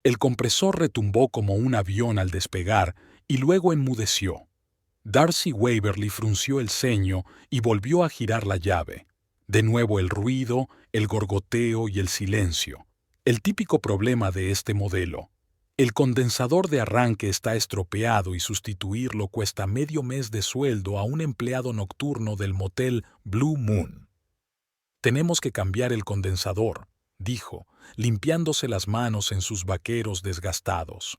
El compresor retumbó como un avión al despegar y luego enmudeció. Darcy Waverly frunció el ceño y volvió a girar la llave. De nuevo el ruido, el gorgoteo y el silencio. El típico problema de este modelo. El condensador de arranque está estropeado y sustituirlo cuesta medio mes de sueldo a un empleado nocturno del motel Blue Moon. Tenemos que cambiar el condensador, dijo, limpiándose las manos en sus vaqueros desgastados.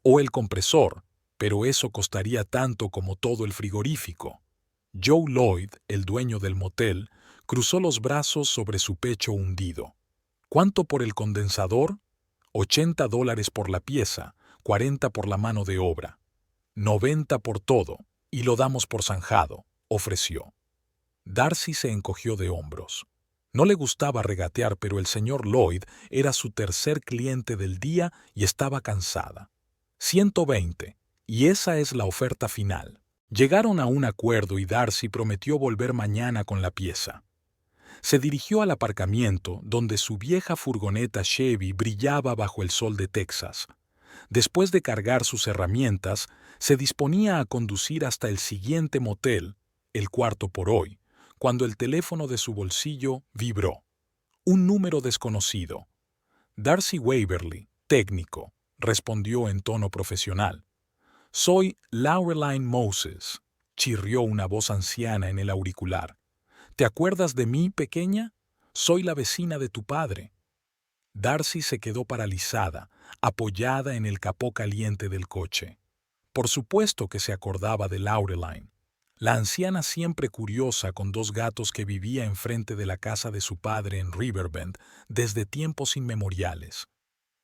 O el compresor, pero eso costaría tanto como todo el frigorífico. Joe Lloyd, el dueño del motel, cruzó los brazos sobre su pecho hundido. ¿Cuánto por el condensador? $80 por la pieza, 40 por la mano de obra. 90 por todo, y lo damos por zanjado, ofreció. Darcy se encogió de hombros. No le gustaba regatear, pero el señor Lloyd era su tercer cliente del día y estaba cansada. 120, y esa es la oferta final. Llegaron a un acuerdo y Darcy prometió volver mañana con la pieza. Se dirigió al aparcamiento donde su vieja furgoneta Chevy brillaba bajo el sol de Texas. Después de cargar sus herramientas, se disponía a conducir hasta el siguiente motel, el cuarto por hoy, cuando el teléfono de su bolsillo vibró. Un número desconocido. Darcy Waverly, técnico, respondió en tono profesional. Soy Laureline Moses, chirrió una voz anciana en el auricular. ¿Te acuerdas de mí, pequeña? Soy la vecina de tu padre. Darcy se quedó paralizada, apoyada en el capó caliente del coche. Por supuesto que se acordaba de Laureline, la anciana siempre curiosa con dos gatos que vivía enfrente de la casa de su padre en Riverbend desde tiempos inmemoriales.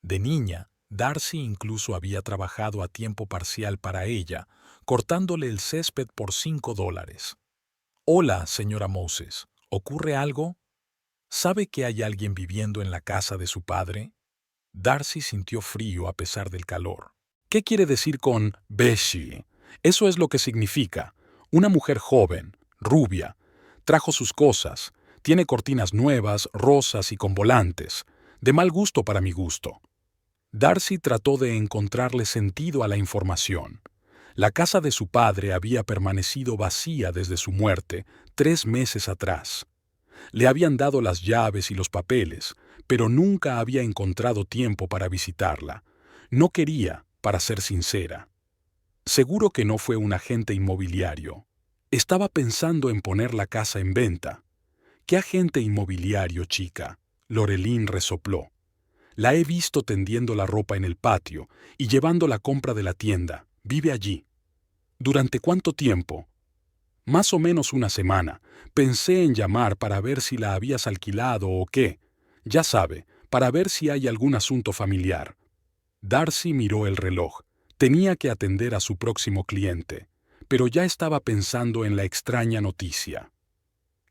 De niña, Darcy incluso había trabajado a tiempo parcial para ella, cortándole el césped por $5. Hola, señora Moses, ¿ocurre algo? ¿Sabe que hay alguien viviendo en la casa de su padre? Darcy sintió frío a pesar del calor. ¿Qué quiere decir con Bessie? Eso es lo que significa. Una mujer joven, rubia, trajo sus cosas, tiene cortinas nuevas, rosas y con volantes, de mal gusto para mi gusto. Darcy trató de encontrarle sentido a la información. La casa de su padre había permanecido vacía desde su muerte, 3 meses atrás. Le habían dado las llaves y los papeles, pero nunca había encontrado tiempo para visitarla. No quería, para ser sincera. Seguro que no fue un agente inmobiliario. Estaba pensando en poner la casa en venta. ¿Qué agente inmobiliario, chica? Lorelyn resopló. La he visto tendiendo la ropa en el patio y llevando la compra de la tienda. Vive allí. ¿Durante cuánto tiempo? Más o menos una semana. Pensé en llamar para ver si la habías alquilado o qué. Ya sabe, para ver si hay algún asunto familiar. Darcy miró el reloj. Tenía que atender a su próximo cliente, pero ya estaba pensando en la extraña noticia.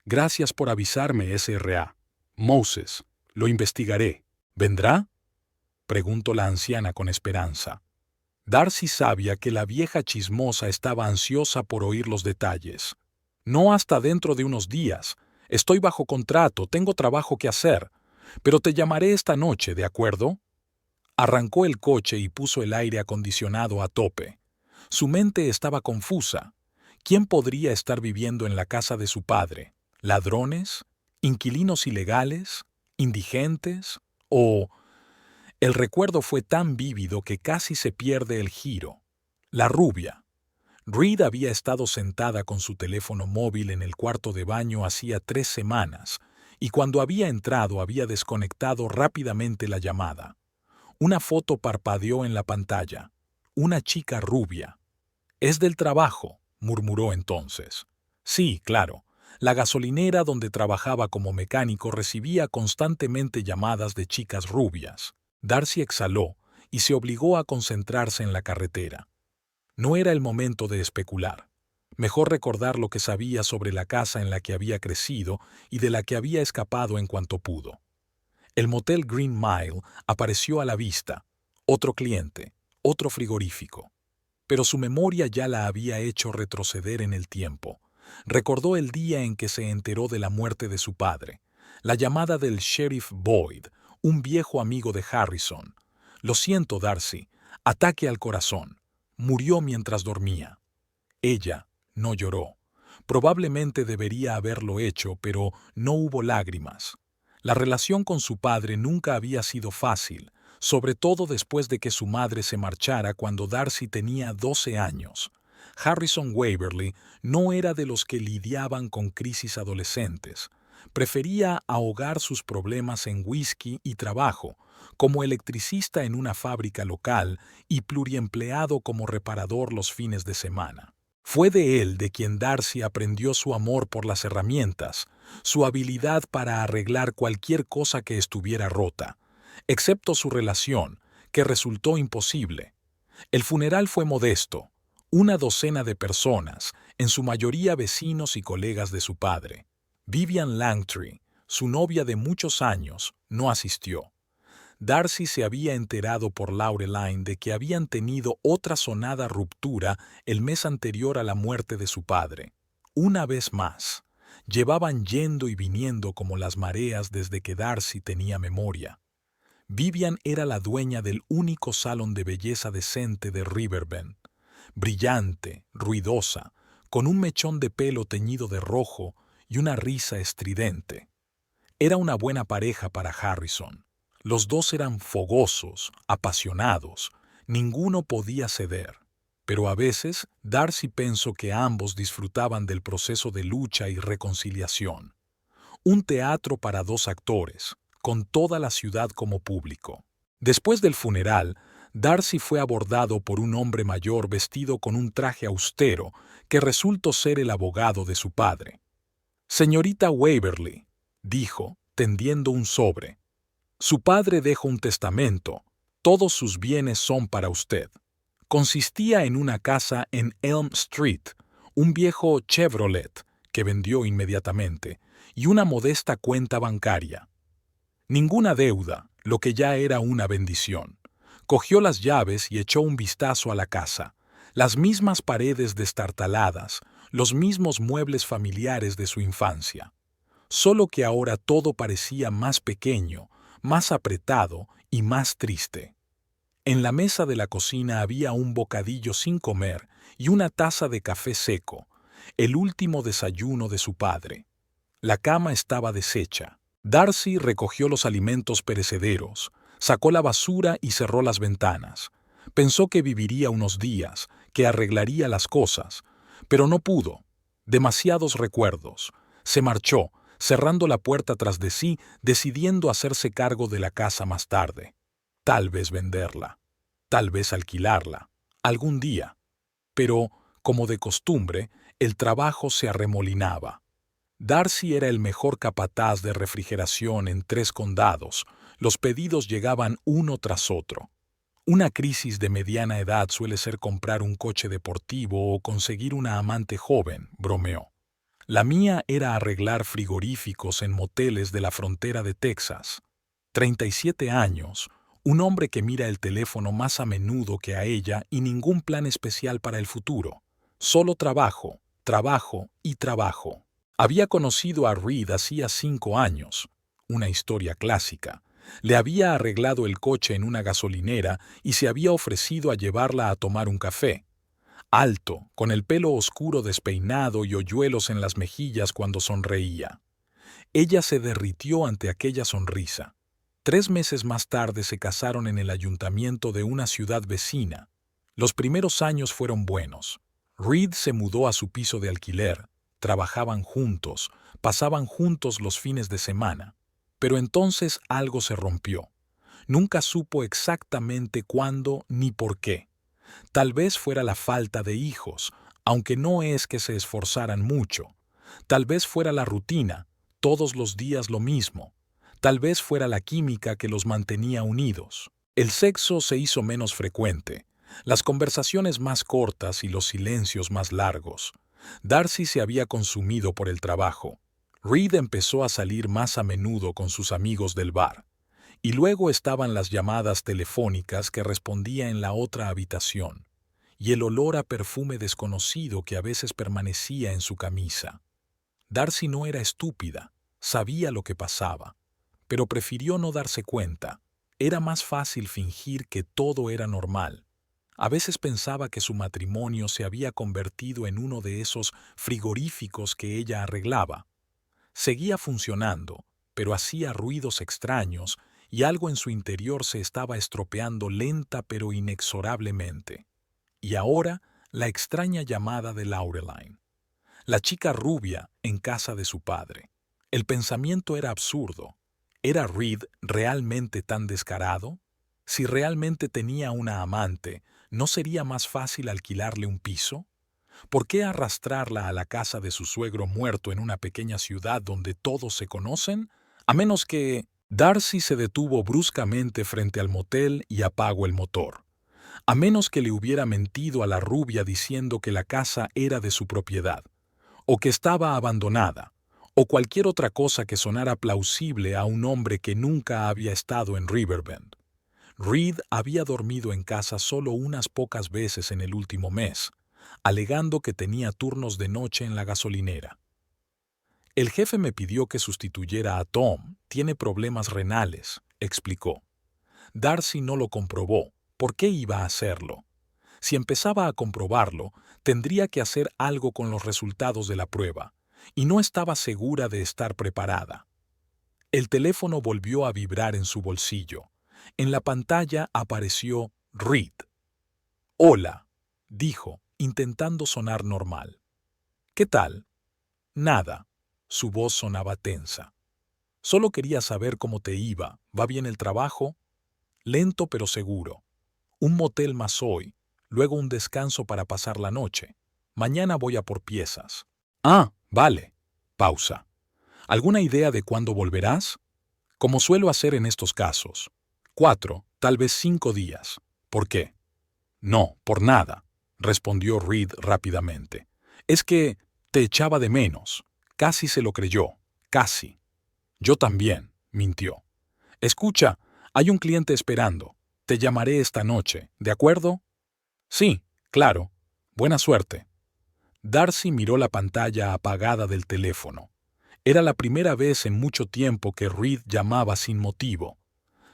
Gracias por avisarme, SRA. Moses, lo investigaré. ¿Vendrá? Preguntó la anciana con esperanza. Darcy sabía que la vieja chismosa estaba ansiosa por oír los detalles. No hasta dentro de unos días. Estoy bajo contrato, tengo trabajo que hacer. Pero te llamaré esta noche, ¿de acuerdo? Arrancó el coche y puso el aire acondicionado a tope. Su mente estaba confusa. ¿Quién podría estar viviendo en la casa de su padre? ¿Ladrones? ¿Inquilinos ilegales? ¿Indigentes? ¿O...? El recuerdo fue tan vívido que casi se pierde el giro. La rubia. Reed había estado sentada con su teléfono móvil en el cuarto de baño hacía 3 semanas, y cuando había entrado había desconectado rápidamente la llamada. Una foto parpadeó en la pantalla. Una chica rubia. «Es del trabajo», murmuró entonces. Sí, claro. La gasolinera donde trabajaba como mecánico recibía constantemente llamadas de chicas rubias. Darcy exhaló y se obligó a concentrarse en la carretera. No era el momento de especular. Mejor recordar lo que sabía sobre la casa en la que había crecido y de la que había escapado en cuanto pudo. El motel Green Mile apareció a la vista. Otro cliente, otro frigorífico. Pero su memoria ya la había hecho retroceder en el tiempo. Recordó el día en que se enteró de la muerte de su padre, la llamada del sheriff Boyd, un viejo amigo de Harrison. Lo siento, Darcy. Ataque al corazón. Murió mientras dormía. Ella no lloró. Probablemente debería haberlo hecho, pero no hubo lágrimas. La relación con su padre nunca había sido fácil, sobre todo después de que su madre se marchara cuando Darcy tenía 12 años. Harrison Waverly no era de los que lidiaban con crisis adolescentes. Prefería ahogar sus problemas en whisky y trabajo, como electricista en una fábrica local y pluriempleado como reparador los fines de semana. Fue de él de quien Darcy aprendió su amor por las herramientas, su habilidad para arreglar cualquier cosa que estuviera rota, excepto su relación, que resultó imposible. El funeral fue modesto, una docena de personas, en su mayoría vecinos y colegas de su padre. Vivian Langtry, su novia de muchos años, no asistió. Darcy se había enterado por Laureline de que habían tenido otra sonada ruptura el mes anterior a la muerte de su padre. Una vez más, llevaban yendo y viniendo como las mareas desde que Darcy tenía memoria. Vivian era la dueña del único salón de belleza decente de Riverbend, brillante, ruidosa, con un mechón de pelo teñido de rojo y una risa estridente. Era una buena pareja para Harrison. Los dos eran fogosos, apasionados, ninguno podía ceder. Pero a veces Darcy pensó que ambos disfrutaban del proceso de lucha y reconciliación. Un teatro para dos actores, con toda la ciudad como público. Después del funeral, Darcy fue abordado por un hombre mayor vestido con un traje austero que resultó ser el abogado de su padre. «Señorita Waverly», dijo, tendiendo un sobre. «Su padre dejó un testamento. Todos sus bienes son para usted». Consistía en una casa en Elm Street, un viejo Chevrolet, que vendió inmediatamente, y una modesta cuenta bancaria. Ninguna deuda, lo que ya era una bendición. Cogió las llaves y echó un vistazo a la casa. Las mismas paredes destartaladas, los mismos muebles familiares de su infancia. Solo que ahora todo parecía más pequeño, más apretado y más triste. En la mesa de la cocina había un bocadillo sin comer y una taza de café seco, el último desayuno de su padre. La cama estaba deshecha. Darcy recogió los alimentos perecederos, sacó la basura y cerró las ventanas. Pensó que viviría unos días, que arreglaría las cosas, pero no pudo. Demasiados recuerdos. Se marchó, cerrando la puerta tras de sí, decidiendo hacerse cargo de la casa más tarde. Tal vez venderla, tal vez alquilarla, algún día. Pero, como de costumbre, el trabajo se arremolinaba. Darcy era el mejor capataz de refrigeración en 3 condados. Los pedidos llegaban uno tras otro. Una crisis de mediana edad suele ser comprar un coche deportivo o conseguir una amante joven, bromeó. La mía era arreglar frigoríficos en moteles de la frontera de Texas. 37 años, un hombre que mira el teléfono más a menudo que a ella y ningún plan especial para el futuro. Solo trabajo, trabajo y trabajo. Había conocido a Reed hacía 5 años, una historia clásica. Le había arreglado el coche en una gasolinera y se había ofrecido a llevarla a tomar un café. Alto, con el pelo oscuro despeinado y hoyuelos en las mejillas cuando sonreía. Ella se derritió ante aquella sonrisa. 3 meses más tarde se casaron en el ayuntamiento de una ciudad vecina. Los primeros años fueron buenos. Reed se mudó a su piso de alquiler, trabajaban juntos, pasaban juntos los fines de semana. Pero entonces algo se rompió. Nunca supo exactamente cuándo ni por qué. Tal vez fuera la falta de hijos, aunque no es que se esforzaran mucho. Tal vez fuera la rutina, todos los días lo mismo. Tal vez fuera la química que los mantenía unidos. El sexo se hizo menos frecuente, las conversaciones más cortas y los silencios más largos. Darcy se había consumido por el trabajo. Reed empezó a salir más a menudo con sus amigos del bar. Y luego estaban las llamadas telefónicas que respondía en la otra habitación, y el olor a perfume desconocido que a veces permanecía en su camisa. Darcy no era estúpida, sabía lo que pasaba, pero prefirió no darse cuenta. Era más fácil fingir que todo era normal. A veces pensaba que su matrimonio se había convertido en uno de esos frigoríficos que ella arreglaba. Seguía funcionando, pero hacía ruidos extraños y algo en su interior se estaba estropeando lenta pero inexorablemente. Y ahora, la extraña llamada de Laureline. La chica rubia en casa de su padre. El pensamiento era absurdo. ¿Era Reed realmente tan descarado? Si realmente tenía una amante, ¿no sería más fácil alquilarle un piso? ¿Por qué arrastrarla a la casa de su suegro muerto en una pequeña ciudad donde todos se conocen? A menos que... Darcy se detuvo bruscamente frente al motel y apagó el motor. A menos que le hubiera mentido a la rubia diciendo que la casa era de su propiedad, o que estaba abandonada, o cualquier otra cosa que sonara plausible a un hombre que nunca había estado en Riverbend. Reed había dormido en casa solo unas pocas veces en el último mes, alegando que tenía turnos de noche en la gasolinera. El jefe me pidió que sustituyera a Tom. Tiene problemas renales, explicó. Darcy no lo comprobó. ¿Por qué iba a hacerlo? Si empezaba a comprobarlo, tendría que hacer algo con los resultados de la prueba, y no estaba segura de estar preparada. El teléfono volvió a vibrar en su bolsillo. En la pantalla apareció Reed. «Hola», dijo, intentando sonar normal. «¿Qué tal?» «Nada». Su voz sonaba tensa. «Solo quería saber cómo te iba. ¿Va bien el trabajo?» «Lento pero seguro. Un motel más hoy, luego un descanso para pasar la noche. Mañana voy a por piezas». «Ah, vale». Pausa. «¿Alguna idea de cuándo volverás?» «Como suelo hacer en estos casos. 4, tal vez 5 días». «¿Por qué?» «No, por nada», respondió Reed rápidamente. «Es que te echaba de menos». Casi se lo creyó. Casi. «Yo también», mintió. «Escucha, hay un cliente esperando. Te llamaré esta noche, ¿de acuerdo?» «Sí, claro. Buena suerte». Darcy miró la pantalla apagada del teléfono. Era la primera vez en mucho tiempo que Reed llamaba sin motivo.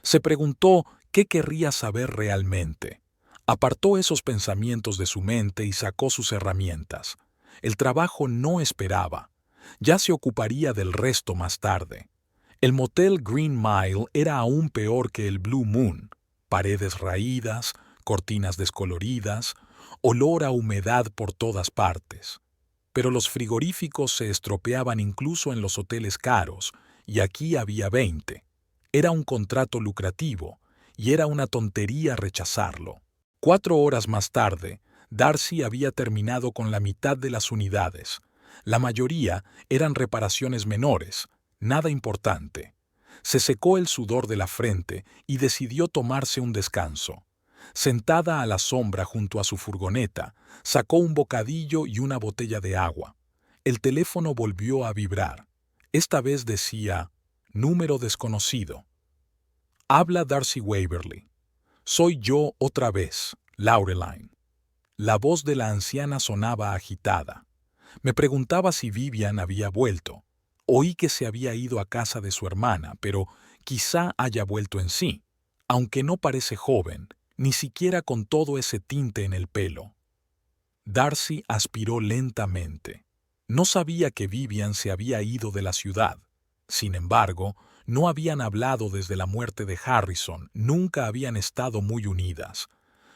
Se preguntó qué querría saber realmente. Apartó esos pensamientos de su mente y sacó sus herramientas. El trabajo no esperaba. Ya se ocuparía del resto más tarde. El motel Green Mile era aún peor que el Blue Moon. Paredes raídas, cortinas descoloridas, olor a humedad por todas partes. Pero los frigoríficos se estropeaban incluso en los hoteles caros, y aquí había 20. Era un contrato lucrativo, y era una tontería rechazarlo. 4 horas más tarde, Darcy había terminado con la mitad de las unidades. La mayoría eran reparaciones menores, nada importante. Se secó el sudor de la frente y decidió tomarse un descanso. Sentada a la sombra junto a su furgoneta, sacó un bocadillo y una botella de agua. El teléfono volvió a vibrar. Esta vez decía, número desconocido. «Habla Darcy Waverly. Soy yo otra vez, Laureline». La voz de la anciana sonaba agitada. Me preguntaba si Vivian había vuelto. Oí que se había ido a casa de su hermana, pero quizá haya vuelto en sí, aunque no parece joven, ni siquiera con todo ese tinte en el pelo. Darcy aspiró lentamente. No sabía que Vivian se había ido de la ciudad. Sin embargo, no habían hablado desde la muerte de Harrison, nunca habían estado muy unidas.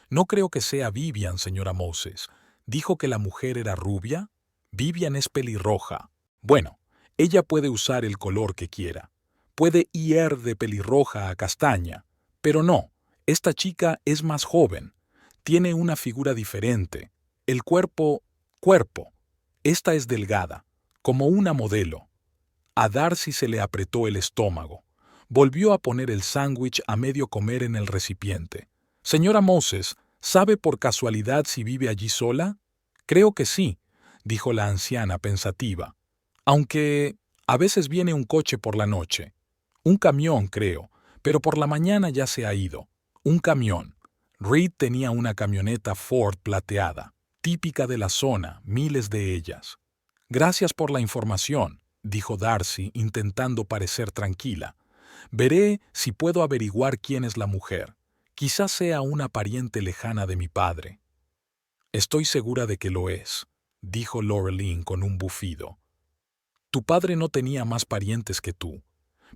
«No creo que sea Vivian, señora Moses. ¿Dijo que la mujer era rubia?» «Vivian es pelirroja. Bueno, ella puede usar el color que quiera. Puede ir de pelirroja a castaña. Pero no, esta chica es más joven. Tiene una figura diferente. El cuerpo... Esta es delgada, como una modelo». A Darcy se le apretó el estómago. Volvió a poner el sándwich a medio comer en el recipiente. «Señora Moses, ¿sabe por casualidad si vive allí sola?» «Creo que sí», dijo la anciana pensativa. «Aunque a veces viene un coche por la noche. Un camión, creo, pero por la mañana ya se ha ido. Un camión». Reed tenía una camioneta Ford plateada, típica de la zona, miles de ellas. «Gracias por la información», dijo Darcy intentando parecer tranquila. Veré si puedo averiguar quién es la mujer. Quizás sea una pariente lejana de mi padre. Estoy segura de que lo es, dijo Laureline con un bufido. Tu padre no tenía más parientes que tú.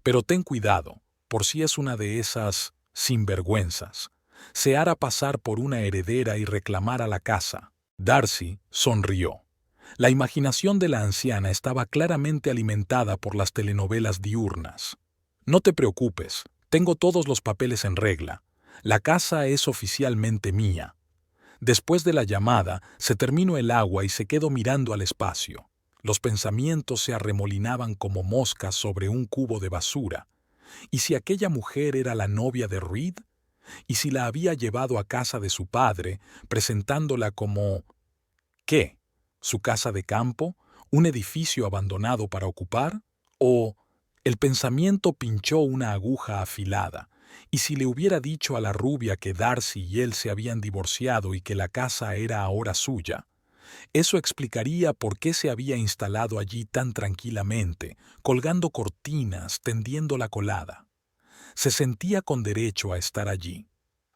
Pero ten cuidado, por si es una de esas sinvergüenzas. Se hará pasar por una heredera y reclamar la casa. Darcy sonrió. La imaginación de la anciana estaba claramente alimentada por las telenovelas diurnas. No te preocupes, tengo todos los papeles en regla. La casa es oficialmente mía. Después de la llamada, se terminó el agua y se quedó mirando al espacio. Los pensamientos se arremolinaban como moscas sobre un cubo de basura. ¿Y si aquella mujer era la novia de Reed? ¿Y si la había llevado a casa de su padre, presentándola como... ¿qué? ¿Su casa de campo? ¿Un edificio abandonado para ocupar? ¿O el pensamiento pinchó una aguja afilada? ¿Y si le hubiera dicho a la rubia que Darcy y él se habían divorciado y que la casa era ahora suya? Eso explicaría por qué se había instalado allí tan tranquilamente, colgando cortinas, tendiendo la colada. Se sentía con derecho a estar allí.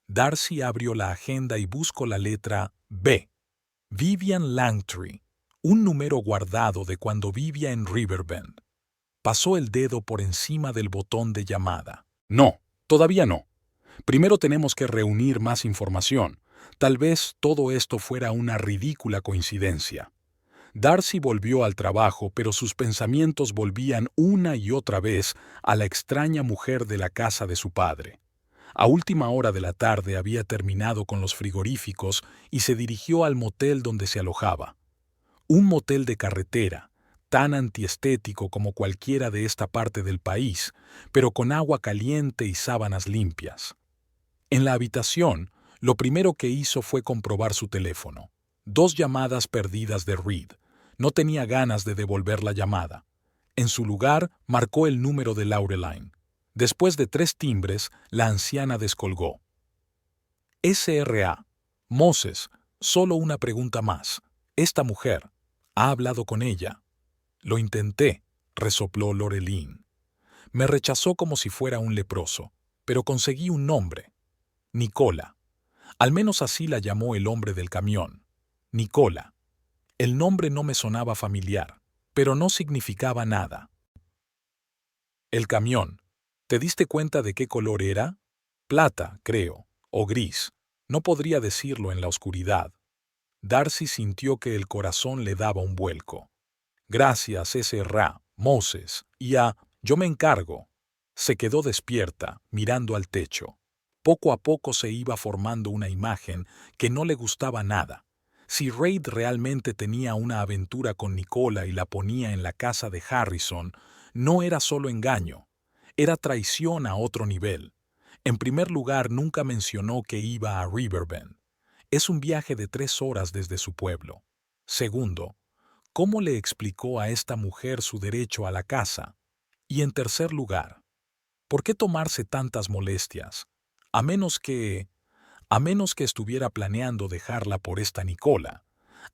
Darcy abrió la agenda y buscó la letra B. Vivian Langtry, un número guardado de cuando vivía en Riverbend. Pasó el dedo por encima del botón de llamada. No, todavía no. Primero tenemos que reunir más información. Tal vez todo esto fuera una ridícula coincidencia. Darcy volvió al trabajo, pero sus pensamientos volvían una y otra vez a la extraña mujer de la casa de su padre. A última hora de la tarde había terminado con los frigoríficos y se dirigió al motel donde se alojaba. Un motel de carretera, tan antiestético como cualquiera de esta parte del país, pero con agua caliente y sábanas limpias. En la habitación, lo primero que hizo fue comprobar su teléfono. 2 llamadas perdidas de Reed. No tenía ganas de devolver la llamada. En su lugar, marcó el número de Laureline. Después de 3 timbres, la anciana descolgó. S.R.A. Moses, solo una pregunta más. Esta mujer, ¿ha hablado con ella? Lo intenté, resopló Laureline. Me rechazó como si fuera un leproso, pero conseguí un nombre. Nicola. Al menos así la llamó el hombre del camión. Nicola. El nombre no me sonaba familiar, pero no significaba nada. El camión. ¿Te diste cuenta de qué color era? Plata, creo, o gris. No podría decirlo en la oscuridad. Darcy sintió que el corazón le daba un vuelco. Gracias, S.R.A., Moses, yo me encargo. Se quedó despierta, mirando al techo. Poco a poco se iba formando una imagen que no le gustaba nada. Si Reid realmente tenía una aventura con Nicola y la ponía en la casa de Harrison, no era solo engaño. Era traición a otro nivel. En primer lugar, nunca mencionó que iba a Riverbend. Es un viaje de 3 horas desde su pueblo. Segundo, ¿cómo le explicó a esta mujer su derecho a la casa? Y en tercer lugar, ¿por qué tomarse tantas molestias? A menos que estuviera planeando dejarla por esta Nicola,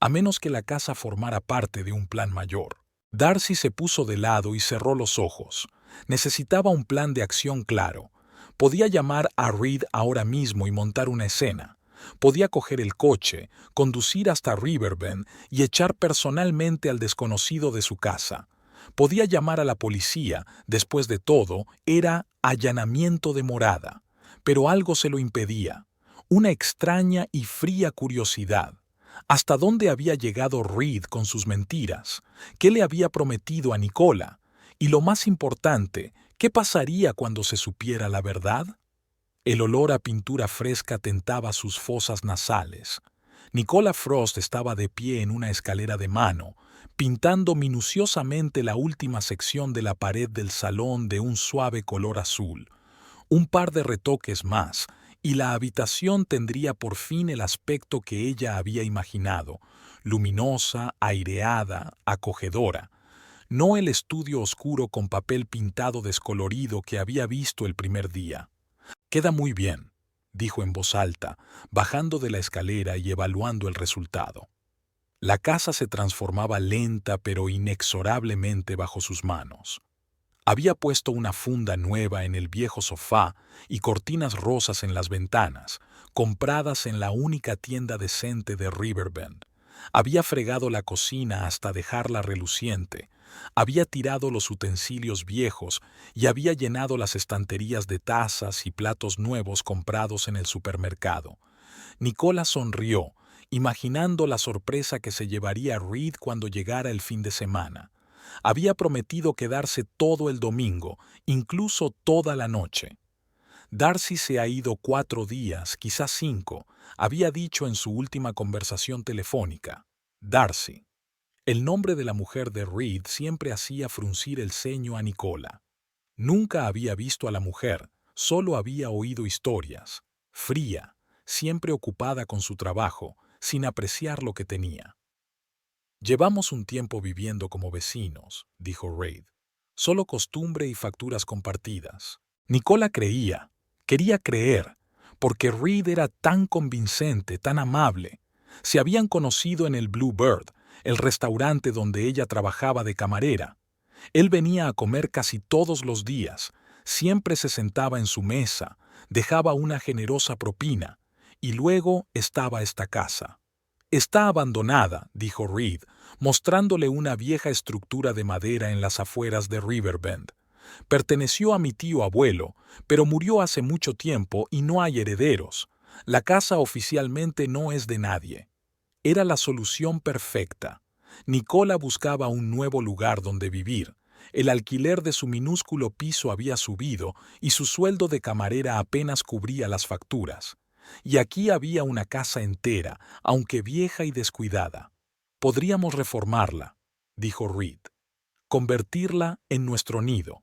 a menos que la casa formara parte de un plan mayor. Darcy se puso de lado y cerró los ojos. Necesitaba un plan de acción claro. Podía llamar a Reed ahora mismo y montar una escena. Podía coger el coche, conducir hasta Riverbend y echar personalmente al desconocido de su casa. Podía llamar a la policía, después de todo, era allanamiento de morada. Pero algo se lo impedía. Una extraña y fría curiosidad. ¿Hasta dónde había llegado Reed con sus mentiras? ¿Qué le había prometido a Nicola? Y lo más importante, ¿qué pasaría cuando se supiera la verdad? El olor a pintura fresca tentaba sus fosas nasales. Nicola Frost estaba de pie en una escalera de mano, pintando minuciosamente la última sección de la pared del salón de un suave color azul. Un par de retoques más, y la habitación tendría por fin el aspecto que ella había imaginado, luminosa, aireada, acogedora. No el estudio oscuro con papel pintado descolorido que había visto el primer día. «Queda muy bien», dijo en voz alta, bajando de la escalera y evaluando el resultado. La casa se transformaba lenta pero inexorablemente bajo sus manos. Había puesto una funda nueva en el viejo sofá y cortinas rosas en las ventanas, compradas en la única tienda decente de Riverbend. Había fregado la cocina hasta dejarla reluciente, había tirado los utensilios viejos y había llenado las estanterías de tazas y platos nuevos comprados en el supermercado. Nicola sonrió, imaginando la sorpresa que se llevaría Reed cuando llegara el fin de semana. Había prometido quedarse todo el domingo, incluso toda la noche. Darcy se ha ido 4 días, quizás 5, había dicho en su última conversación telefónica. Darcy. El nombre de la mujer de Reed siempre hacía fruncir el ceño a Nicola. Nunca había visto a la mujer, solo había oído historias. Fría, siempre ocupada con su trabajo, sin apreciar lo que tenía. Llevamos un tiempo viviendo como vecinos, dijo Reid. Solo costumbre y facturas compartidas. Nicola quería creer, porque Reid era tan convincente, tan amable. Se habían conocido en el Bluebird, el restaurante donde ella trabajaba de camarera. Él venía a comer casi todos los días, siempre se sentaba en su mesa, dejaba una generosa propina, y luego estaba esta casa. Está abandonada, dijo Reed, mostrándole una vieja estructura de madera en las afueras de Riverbend. Perteneció a mi tío abuelo, pero murió hace mucho tiempo y no hay herederos. La casa oficialmente no es de nadie. Era la solución perfecta. Nicola buscaba un nuevo lugar donde vivir. El alquiler de su minúsculo piso había subido y su sueldo de camarera apenas cubría las facturas. Y aquí había una casa entera, aunque vieja y descuidada. Podríamos reformarla, dijo Reed. Convertirla en nuestro nido.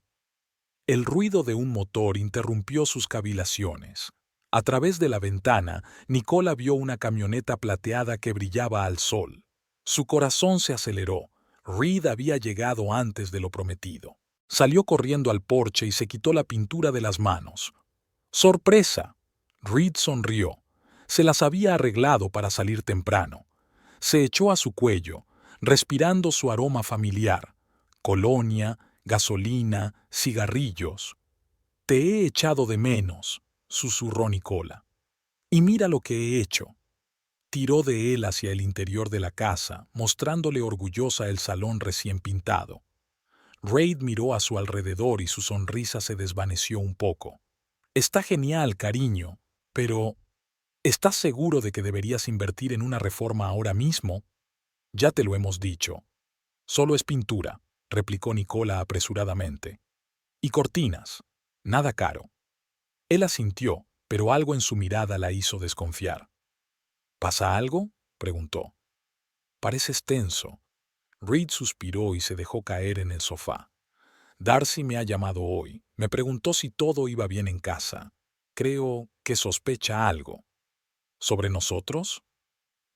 El ruido de un motor interrumpió sus cavilaciones. A través de la ventana, Nicola vio una camioneta plateada que brillaba al sol. Su corazón se aceleró. Reed había llegado antes de lo prometido. Salió corriendo al porche y se quitó la pintura de las manos. ¡Sorpresa! Reed sonrió. Se las había arreglado para salir temprano. Se echó a su cuello, respirando su aroma familiar. Colonia, gasolina, cigarrillos. «Te he echado de menos», susurró Nicola. «Y mira lo que he hecho». Tiró de él hacia el interior de la casa, mostrándole orgullosa el salón recién pintado. Reid miró a su alrededor y su sonrisa se desvaneció un poco. «Está genial, cariño, pero ¿estás seguro de que deberías invertir en una reforma ahora mismo?» «Ya te lo hemos dicho. Solo es pintura», replicó Nicola apresuradamente. «Y cortinas. Nada caro». Él asintió, pero algo en su mirada la hizo desconfiar. «¿Pasa algo?», preguntó. «Pareces tenso». Reed suspiró y se dejó caer en el sofá. «Darcy me ha llamado hoy. Me preguntó si todo iba bien en casa. Creo que sospecha algo». «¿Sobre nosotros?».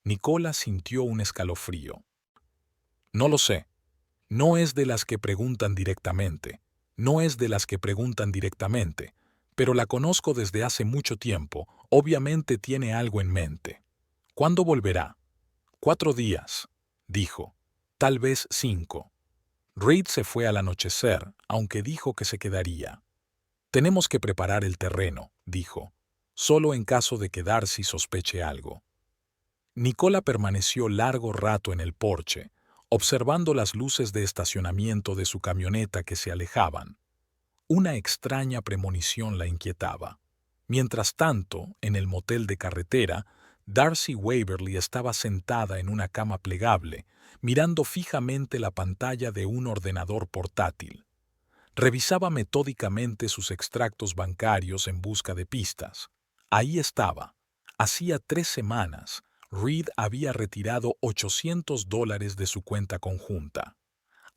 Nicola sintió un escalofrío. «No lo sé. No es de las que preguntan directamente. No es de las que preguntan directamente. Pero la conozco desde hace mucho tiempo. Obviamente tiene algo en mente». «¿Cuándo volverá?». 4 días», dijo. «Tal vez 5». Reed se fue al anochecer, aunque dijo que se quedaría. «Tenemos que preparar el terreno», dijo, «solo en caso de que Darcy sospeche algo». Nicola permaneció largo rato en el porche, observando las luces de estacionamiento de su camioneta que se alejaban. Una extraña premonición la inquietaba. Mientras tanto, en el motel de carretera, Darcy Waverly estaba sentada en una cama plegable, mirando fijamente la pantalla de un ordenador portátil. Revisaba metódicamente sus extractos bancarios en busca de pistas. Ahí estaba. Hacía 3 semanas, Reed había retirado $800 de su cuenta conjunta.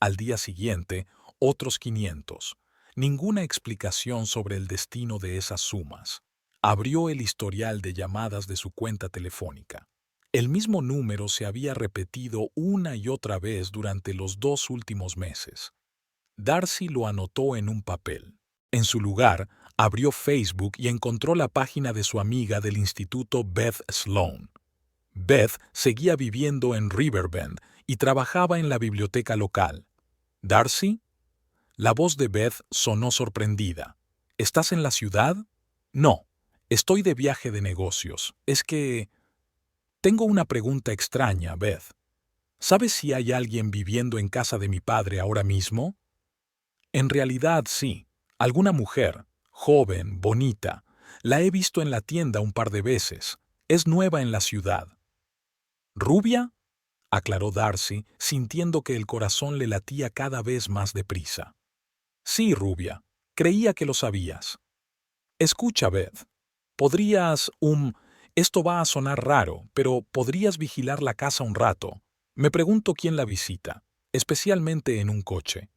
Al día siguiente, otros 500. Ninguna explicación sobre el destino de esas sumas. Abrió el historial de llamadas de su cuenta telefónica. El mismo número se había repetido una y otra vez durante los 2 últimos meses. Darcy lo anotó en un papel. En su lugar, abrió Facebook y encontró la página de su amiga del instituto Beth Sloan. Beth seguía viviendo en Riverbend y trabajaba en la biblioteca local. ¿Darcy? La voz de Beth sonó sorprendida. ¿Estás en la ciudad? No, estoy de viaje de negocios. Es que... Tengo una pregunta extraña, Beth. ¿Sabes si hay alguien viviendo en casa de mi padre ahora mismo? En realidad sí. Alguna mujer, joven, bonita. La he visto en la tienda un par de veces. Es nueva en la ciudad. ¿Rubia? Aclaró Darcy, sintiendo que el corazón le latía cada vez más deprisa. Sí, rubia. Creía que lo sabías. Escucha, Beth. Podrías, esto va a sonar raro, pero podrías vigilar la casa un rato. Me pregunto quién la visita, especialmente en un coche.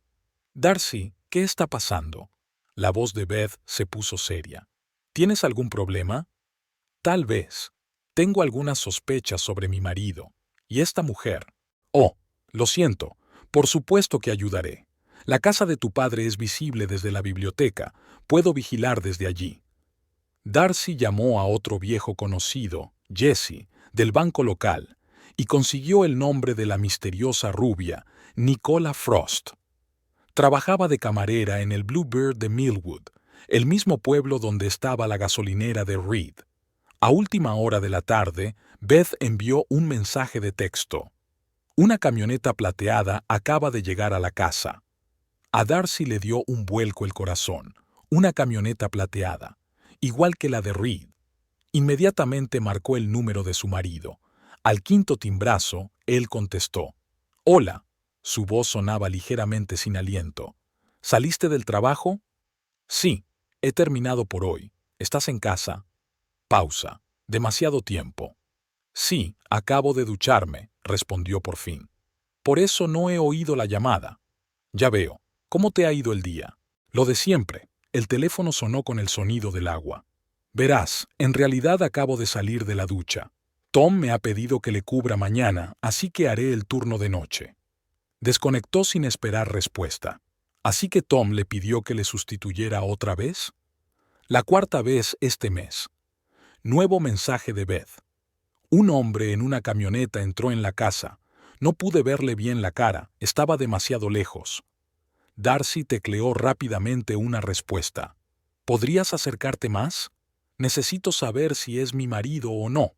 Darcy, ¿qué está pasando? La voz de Beth se puso seria. ¿Tienes algún problema? Tal vez. Tengo algunas sospechas sobre mi marido. ¿Y esta mujer? Oh, lo siento. Por supuesto que ayudaré. La casa de tu padre es visible desde la biblioteca. Puedo vigilar desde allí. Darcy llamó a otro viejo conocido, Jesse, del banco local, y consiguió el nombre de la misteriosa rubia, Nicola Frost. Trabajaba de camarera en el Bluebird de Millwood, el mismo pueblo donde estaba la gasolinera de Reed. A última hora de la tarde, Beth envió un mensaje de texto. Una camioneta plateada acaba de llegar a la casa. A Darcy le dio un vuelco el corazón. Una camioneta plateada, igual que la de Reed. Inmediatamente marcó el número de su marido. Al quinto timbrazo, él contestó. «Hola». Su voz sonaba ligeramente sin aliento. «¿Saliste del trabajo?» «Sí, he terminado por hoy. ¿Estás en casa?» Pausa. «Demasiado tiempo». «Sí, acabo de ducharme», respondió por fin. «Por eso no he oído la llamada». «Ya veo. ¿Cómo te ha ido el día?» «Lo de siempre». El teléfono sonó con el sonido del agua. «Verás, en realidad acabo de salir de la ducha. Tom me ha pedido que le cubra mañana, así que haré el turno de noche». Desconectó sin esperar respuesta. ¿Así que Tom le pidió que le sustituyera otra vez? La cuarta vez este mes. Nuevo mensaje de Beth. Un hombre en una camioneta entró en la casa. No pude verle bien la cara, estaba demasiado lejos. Darcy tecleó rápidamente una respuesta. ¿Podrías acercarte más? Necesito saber si es mi marido o no.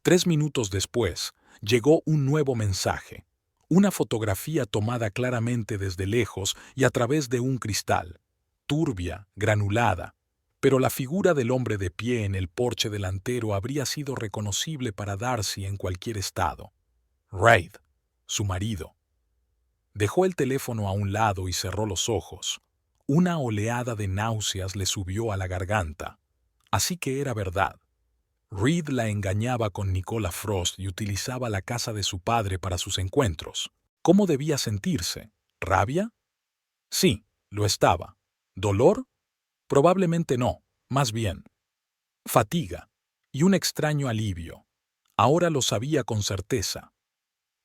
3 minutos después, llegó un nuevo mensaje. Una fotografía tomada claramente desde lejos y a través de un cristal. Turbia, granulada. Pero la figura del hombre de pie en el porche delantero habría sido reconocible para Darcy en cualquier estado. Reid, su marido. Dejó el teléfono a un lado y cerró los ojos. Una oleada de náuseas le subió a la garganta. Así que era verdad. Reed la engañaba con Nicola Frost y utilizaba la casa de su padre para sus encuentros. ¿Cómo debía sentirse? ¿Rabia? Sí, lo estaba. ¿Dolor? Probablemente no, más bien. Fatiga y un extraño alivio. Ahora lo sabía con certeza.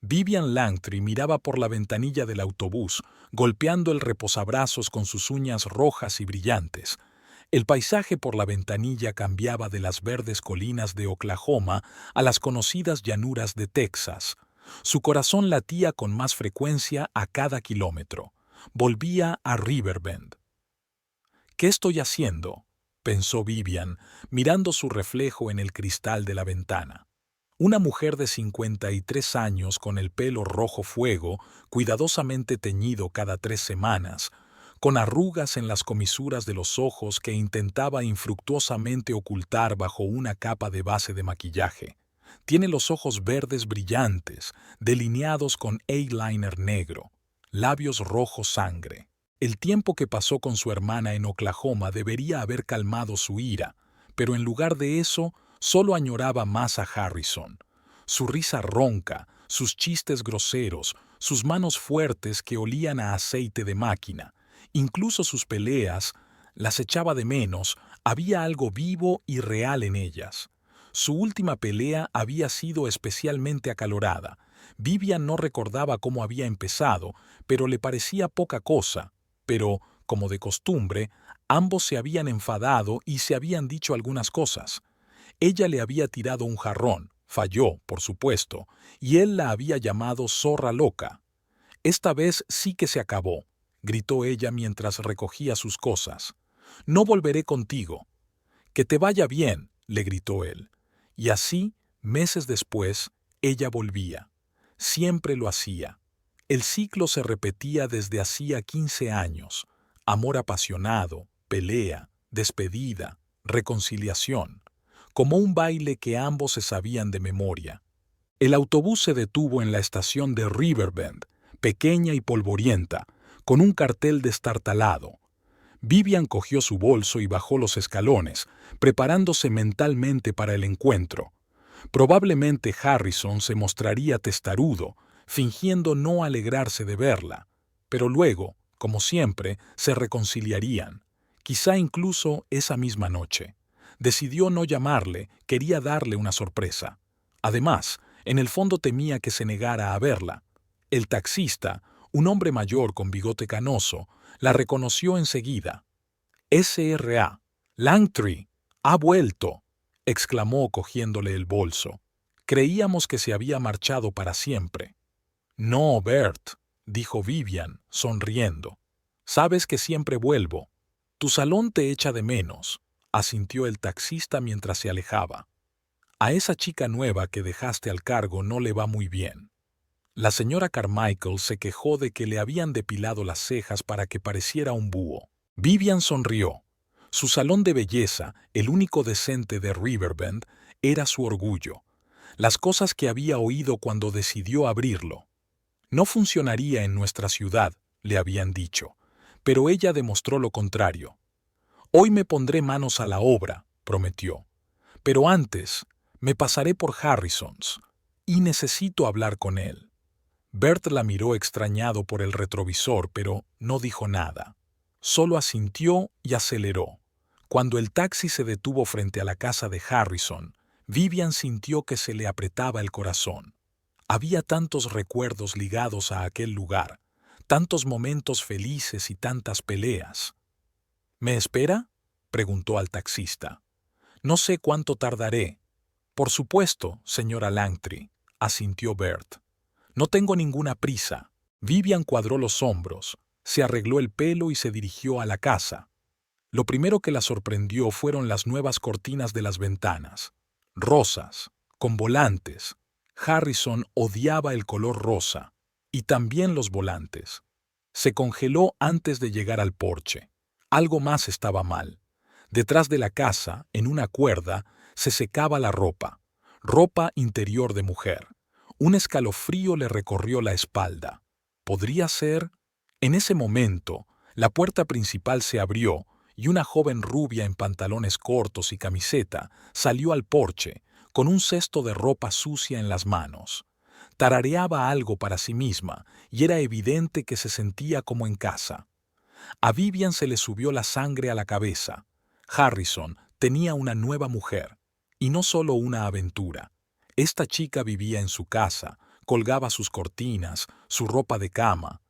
Vivian Langtry miraba por la ventanilla del autobús, golpeando el reposabrazos con sus uñas rojas y brillantes. El paisaje por la ventanilla cambiaba de las verdes colinas de Oklahoma a las conocidas llanuras de Texas. Su corazón latía con más frecuencia a cada kilómetro. Volvía a Riverbend. «¿Qué estoy haciendo?», pensó Vivian, mirando su reflejo en el cristal de la ventana. Una mujer de 53 años con el pelo rojo fuego, cuidadosamente teñido cada 3 semanas, con arrugas en las comisuras de los ojos que intentaba infructuosamente ocultar bajo una capa de base de maquillaje. Tiene los ojos verdes brillantes, delineados con eyeliner negro, labios rojos sangre. El tiempo que pasó con su hermana en Oklahoma debería haber calmado su ira, pero en lugar de eso, solo añoraba más a Harrison. Su risa ronca, sus chistes groseros, sus manos fuertes que olían a aceite de máquina, incluso sus peleas, las echaba de menos, había algo vivo y real en ellas. Su última pelea había sido especialmente acalorada. Vivian no recordaba cómo había empezado, pero le parecía poca cosa. Pero, como de costumbre, ambos se habían enfadado y se habían dicho algunas cosas. Ella le había tirado un jarrón, falló, por supuesto, y él la había llamado zorra loca. Esta vez sí que se acabó. gritó ella mientras recogía sus cosas. «No volveré contigo». «Que te vaya bien», le gritó él. Y así, meses después, ella volvía. Siempre lo hacía. El ciclo se repetía desde hacía 15 años. Amor apasionado, pelea, despedida, reconciliación. Como un baile que ambos se sabían de memoria. El autobús se detuvo en la estación de Riverbend, pequeña y polvorienta, con un cartel destartalado. Vivian cogió su bolso y bajó los escalones, preparándose mentalmente para el encuentro. Probablemente Harrison se mostraría testarudo, fingiendo no alegrarse de verla, pero luego, como siempre, se reconciliarían, quizá incluso esa misma noche. Decidió no llamarle, quería darle una sorpresa. Además, en el fondo temía que se negara a verla. El taxista, un hombre mayor con bigote canoso, la reconoció enseguida. «S.R.A. Langtry, ha vuelto», exclamó cogiéndole el bolso. «Creíamos que se había marchado para siempre». «No, Bert», dijo Vivian, sonriendo. «Sabes que siempre vuelvo. Tu salón te echa de menos», asintió el taxista mientras se alejaba. «A esa chica nueva que dejaste al cargo no le va muy bien». La señora Carmichael se quejó de que le habían depilado las cejas para que pareciera un búho. Vivian sonrió. Su salón de belleza, el único decente de Riverbend, era su orgullo. Las cosas que había oído cuando decidió abrirlo. «No funcionaría en nuestra ciudad», le habían dicho, pero ella demostró lo contrario. «Hoy me pondré manos a la obra», prometió. «Pero antes, me pasaré por Harrison's y necesito hablar con él». Bert la miró extrañado por el retrovisor, pero no dijo nada. Solo asintió y aceleró. Cuando el taxi se detuvo frente a la casa de Harrison, Vivian sintió que se le apretaba el corazón. Había tantos recuerdos ligados a aquel lugar, tantos momentos felices y tantas peleas. «¿Me espera?», preguntó al taxista. «No sé cuánto tardaré». «Por supuesto, señora Langtry», asintió Bert. «No tengo ninguna prisa». Vivian cuadró los hombros, se arregló el pelo y se dirigió a la casa. Lo primero que la sorprendió fueron las nuevas cortinas de las ventanas. Rosas, con volantes. Harrison odiaba el color rosa, y también los volantes. Se congeló antes de llegar al porche. Algo más estaba mal. Detrás de la casa, en una cuerda, se secaba la ropa. Ropa interior de mujer. Un escalofrío le recorrió la espalda. ¿Podría ser? En ese momento, la puerta principal se abrió y una joven rubia en pantalones cortos y camiseta salió al porche, con un cesto de ropa sucia en las manos. Tarareaba algo para sí misma y era evidente que se sentía como en casa. A Vivian se le subió la sangre a la cabeza. Harrison tenía una nueva mujer, y no solo una aventura. Esta chica vivía en su casa, colgaba sus cortinas, su ropa de cama.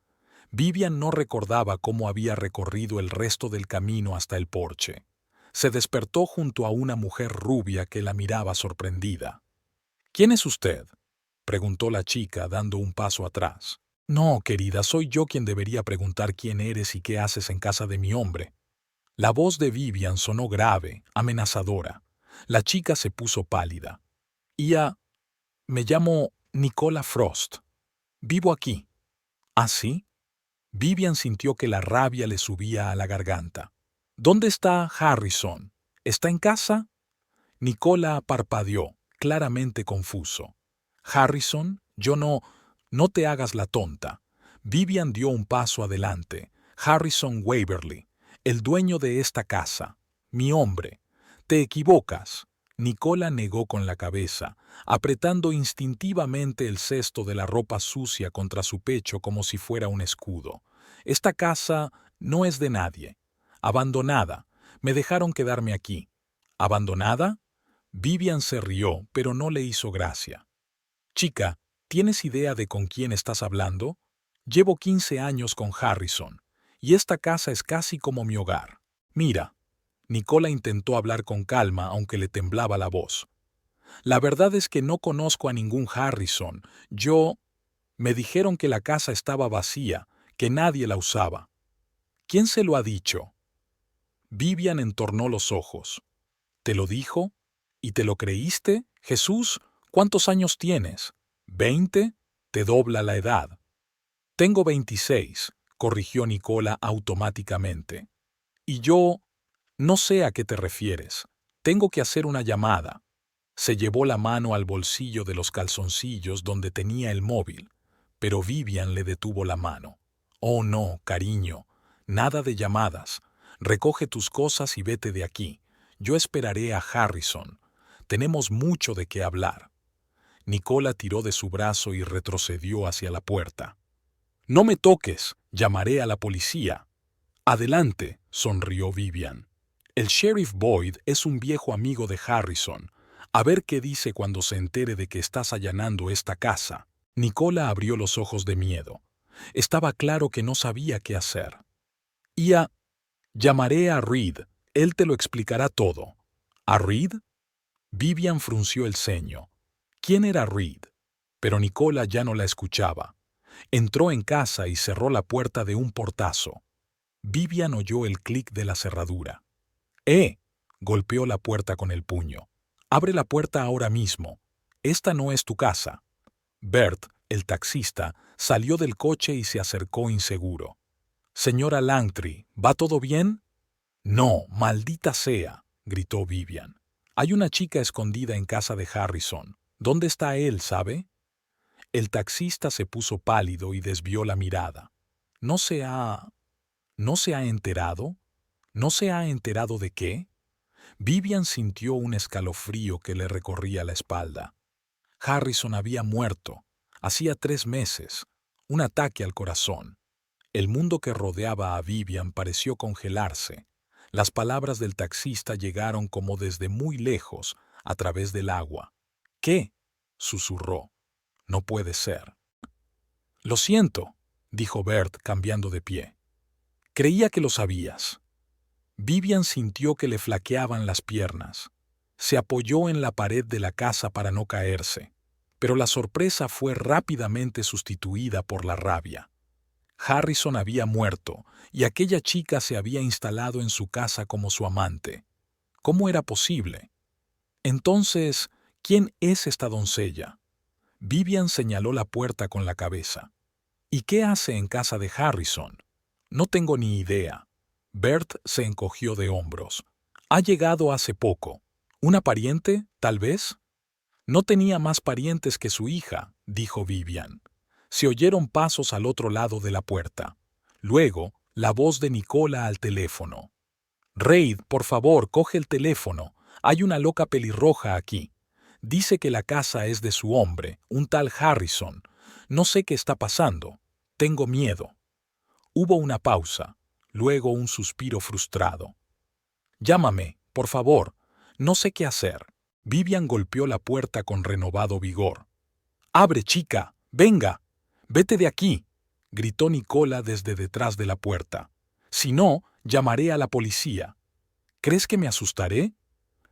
Vivian no recordaba cómo había recorrido el resto del camino hasta el porche. Se despertó junto a una mujer rubia que la miraba sorprendida. «¿Quién es usted?», preguntó la chica dando un paso atrás. «No, querida, soy yo quien debería preguntar quién eres y qué haces en casa de mi hombre». La voz de Vivian sonó grave, amenazadora. La chica se puso pálida. Me llamo Nicola Frost. Vivo aquí». «¿Ah, sí?». Vivian sintió que la rabia le subía a la garganta. «¿Dónde está Harrison? ¿Está en casa?». Nicola parpadeó, claramente confuso. «Harrison, yo no... No te hagas la tonta». Vivian dio un paso adelante. «Harrison Waverly, el dueño de esta casa. Mi hombre. Te equivocas». Nicola negó con la cabeza, apretando instintivamente el cesto de la ropa sucia contra su pecho como si fuera un escudo. «Esta casa no es de nadie. Abandonada. Me dejaron quedarme aquí». «¿Abandonada?». Vivian se rió, pero no le hizo gracia. «Chica, ¿tienes idea de con quién estás hablando? Llevo 15 años con Harrison, y esta casa es casi como mi hogar. Mira». Nicola intentó hablar con calma, aunque le temblaba la voz. «La verdad es que no conozco a ningún Harrison. Me dijeron que la casa estaba vacía, que nadie la usaba». ¿Quién se lo ha dicho? Vivian entornó los ojos. ¿Te lo dijo? ¿Y te lo creíste? Jesús, ¿cuántos años tienes? ¿20? Te dobla la edad. Tengo 26, corrigió Nicola automáticamente. Y yo, no sé a qué te refieres. Tengo que hacer una llamada. Se llevó la mano al bolsillo de los calzoncillos donde tenía el móvil, pero Vivian le detuvo la mano. Oh no, cariño, nada de llamadas. Recoge tus cosas y vete de aquí. Yo esperaré a Harrison. Tenemos mucho de qué hablar. Nicola tiró de su brazo y retrocedió hacia la puerta. No me toques, llamaré a la policía. Adelante, sonrió Vivian. El sheriff Boyd es un viejo amigo de Harrison. A ver qué dice cuando se entere de que estás allanando esta casa. Nicola abrió los ojos de miedo. Estaba claro que no sabía qué hacer. Llamaré a Reed. Él te lo explicará todo. ¿A Reed? Vivian frunció el ceño. ¿Quién era Reed? Pero Nicola ya no la escuchaba. Entró en casa y cerró la puerta de un portazo. Vivian oyó el clic de la cerradura. Golpeó la puerta con el puño. Abre la puerta ahora mismo. Esta no es tu casa. Bert, el taxista, salió del coche y se acercó inseguro. Señora Langtry, ¿va todo bien? No, maldita sea, gritó Vivian. Hay una chica escondida en casa de Harrison. ¿Dónde está él, sabe? El taxista se puso pálido y desvió la mirada. ¿No se ha enterado? ¿No se ha enterado de qué? Vivian sintió un escalofrío que le recorría la espalda. Harrison había muerto. Hacía 3 meses. Un ataque al corazón. El mundo que rodeaba a Vivian pareció congelarse. Las palabras del taxista llegaron como desde muy lejos, a través del agua. ¿Qué? Susurró. No puede ser. Lo siento, dijo Bert cambiando de pie. Creía que lo sabías. Vivian sintió que le flaqueaban las piernas. Se apoyó en la pared de la casa para no caerse, pero la sorpresa fue rápidamente sustituida por la rabia. Harrison había muerto y aquella chica se había instalado en su casa como su amante. ¿Cómo era posible? Entonces, ¿quién es esta doncella? Vivian señaló la puerta con la cabeza. ¿Y qué hace en casa de Harrison? No tengo ni idea. Bert se encogió de hombros. Ha llegado hace poco. ¿Una pariente, tal vez? No tenía más parientes que su hija, dijo Vivian. Se oyeron pasos al otro lado de la puerta. Luego, la voz de Nicola al teléfono. Reid, por favor, coge el teléfono. Hay una loca pelirroja aquí. Dice que la casa es de su hombre, un tal Harrison. No sé qué está pasando. Tengo miedo. Hubo una pausa, luego un suspiro frustrado. Llámame, por favor. No sé qué hacer. Vivian golpeó la puerta con renovado vigor. ¡Abre, chica! ¡Venga! ¡Vete de aquí!, gritó Nicola desde detrás de la puerta. Si no, llamaré a la policía. ¿Crees que me asustaré?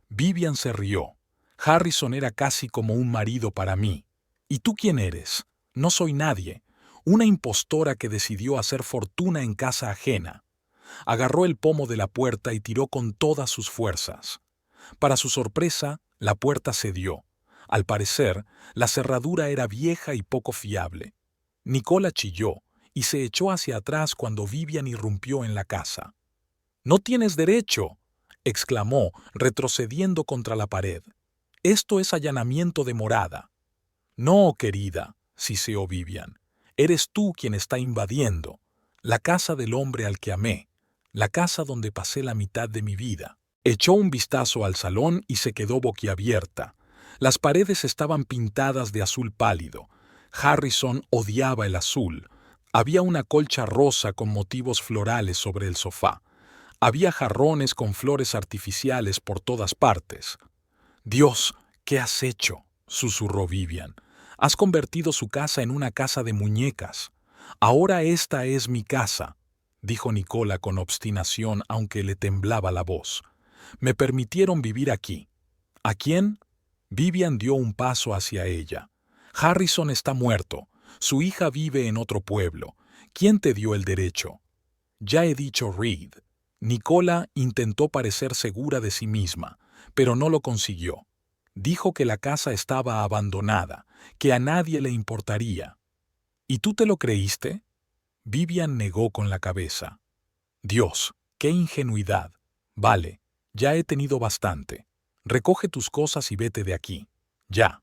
Vivian se rió. Harrison era casi como un marido para mí. ¿Y tú quién eres? No soy nadie. Una impostora que decidió hacer fortuna en casa ajena. Agarró el pomo de la puerta y tiró con todas sus fuerzas. Para su sorpresa, la puerta cedió. Al parecer, la cerradura era vieja y poco fiable. Nicola chilló y se echó hacia atrás cuando Vivian irrumpió en la casa. «¡No tienes derecho!», exclamó, retrocediendo contra la pared. «Esto es allanamiento de morada». «No, querida», siseó Vivian. «Eres tú quien está invadiendo. La casa del hombre al que amé. La casa donde pasé la mitad de mi vida». Echó un vistazo al salón y se quedó boquiabierta. Las paredes estaban pintadas de azul pálido. Harrison odiaba el azul. Había una colcha rosa con motivos florales sobre el sofá. Había jarrones con flores artificiales por todas partes. «Dios, ¿qué has hecho?», susurró Vivian. «Has convertido su casa en una casa de muñecas. Ahora esta es mi casa», dijo Nicola con obstinación aunque le temblaba la voz. «Me permitieron vivir aquí». «¿A quién?». Vivian dio un paso hacia ella. «Harrison está muerto. Su hija vive en otro pueblo. ¿Quién te dio el derecho?». Ya he dicho Reed. Nicola intentó parecer segura de sí misma, pero no lo consiguió. Dijo que la casa estaba abandonada, que a nadie le importaría. ¿Y tú te lo creíste? Vivian negó con la cabeza. Dios, qué ingenuidad. Vale, ya he tenido bastante. Recoge tus cosas y vete de aquí. Ya.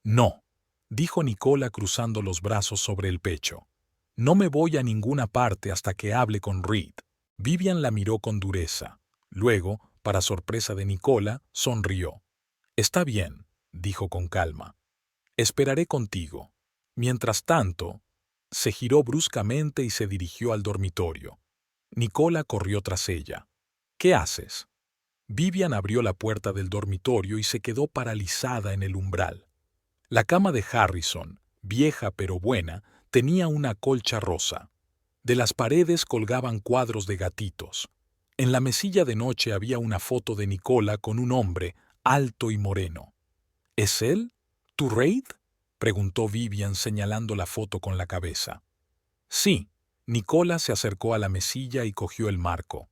No, dijo Nicola cruzando los brazos sobre el pecho. No me voy a ninguna parte hasta que hable con Reed. Vivian la miró con dureza. Luego, para sorpresa de Nicola, sonrió. Está bien, dijo con calma. Esperaré contigo. Mientras tanto, se giró bruscamente y se dirigió al dormitorio. Nicola corrió tras ella. ¿Qué haces? Vivian abrió la puerta del dormitorio y se quedó paralizada en el umbral. La cama de Harrison, vieja pero buena, tenía una colcha rosa. De las paredes colgaban cuadros de gatitos. En la mesilla de noche había una foto de Nicola con un hombre alto y moreno. ¿Es él? ¿Tu Reid? Preguntó Vivian señalando la foto con la cabeza. Sí. Nicola se acercó a la mesilla y cogió el marco.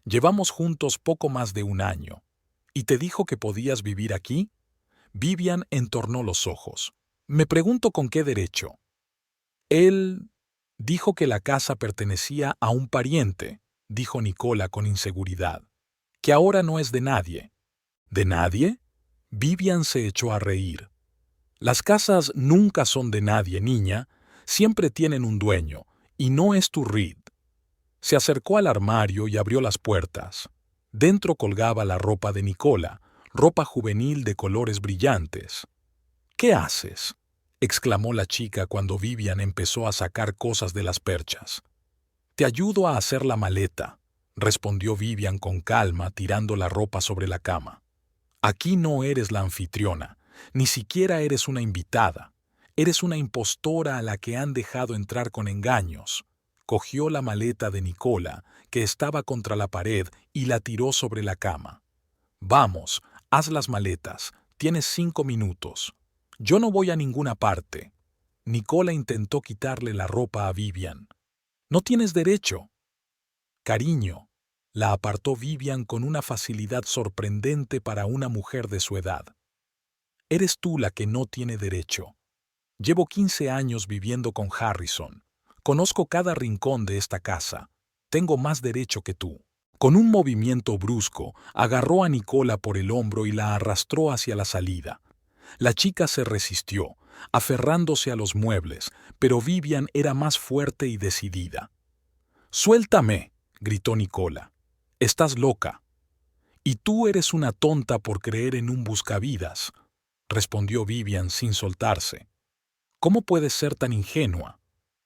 Llevamos juntos poco más de un año. ¿Y te dijo que podías vivir aquí? Vivian entornó los ojos. Me pregunto con qué derecho. Él dijo que la casa pertenecía a un pariente, dijo Nicola con inseguridad. Que ahora no es de nadie. ¿De nadie? Vivian se echó a reír. Las casas nunca son de nadie, niña. Siempre tienen un dueño, y no es tu Reed. Se acercó al armario y abrió las puertas. Dentro colgaba la ropa de Nicola, ropa juvenil de colores brillantes. ¿Qué haces?, exclamó la chica cuando Vivian empezó a sacar cosas de las perchas. Te ayudo a hacer la maleta, respondió Vivian con calma, tirando la ropa sobre la cama. Aquí no eres la anfitriona, ni siquiera eres una invitada. Eres una impostora a la que han dejado entrar con engaños. Cogió la maleta de Nicola, que estaba contra la pared, y la tiró sobre la cama. Vamos, haz las maletas. Tienes 5 minutos. Yo no voy a ninguna parte. Nicola intentó quitarle la ropa a Vivian. No tienes derecho. Cariño, la apartó Vivian con una facilidad sorprendente para una mujer de su edad. Eres tú la que no tiene derecho. Llevo 15 años viviendo con Harrison. Conozco cada rincón de esta casa. Tengo más derecho que tú. Con un movimiento brusco, agarró a Nicola por el hombro y la arrastró hacia la salida. La chica se resistió, aferrándose a los muebles, pero Vivian era más fuerte y decidida. «¡Suéltame!», gritó Nicola. «Estás loca». «Y tú eres una tonta por creer en un buscavidas», respondió Vivian sin soltarse. «¿Cómo puedes ser tan ingenua?».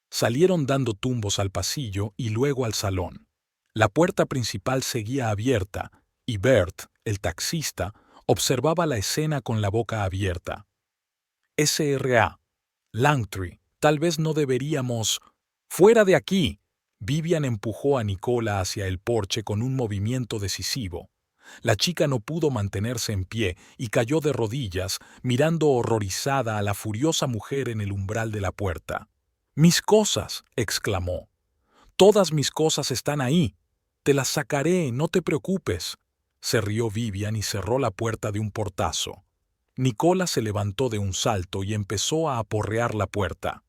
Salieron dando tumbos al pasillo y luego al salón. La puerta principal seguía abierta y Bert, el taxista, observaba la escena con la boca abierta. «S.R.A. Langtry, tal vez no deberíamos...». «¡Fuera de aquí!». Vivian empujó a Nicola hacia el porche con un movimiento decisivo. La chica no pudo mantenerse en pie y cayó de rodillas, mirando horrorizada a la furiosa mujer en el umbral de la puerta. «¡Mis cosas!», exclamó. «Todas mis cosas están ahí. Te las sacaré, no te preocupes». Se rió Vivian y cerró la puerta de un portazo. Nicola se levantó de un salto y empezó a aporrear la puerta.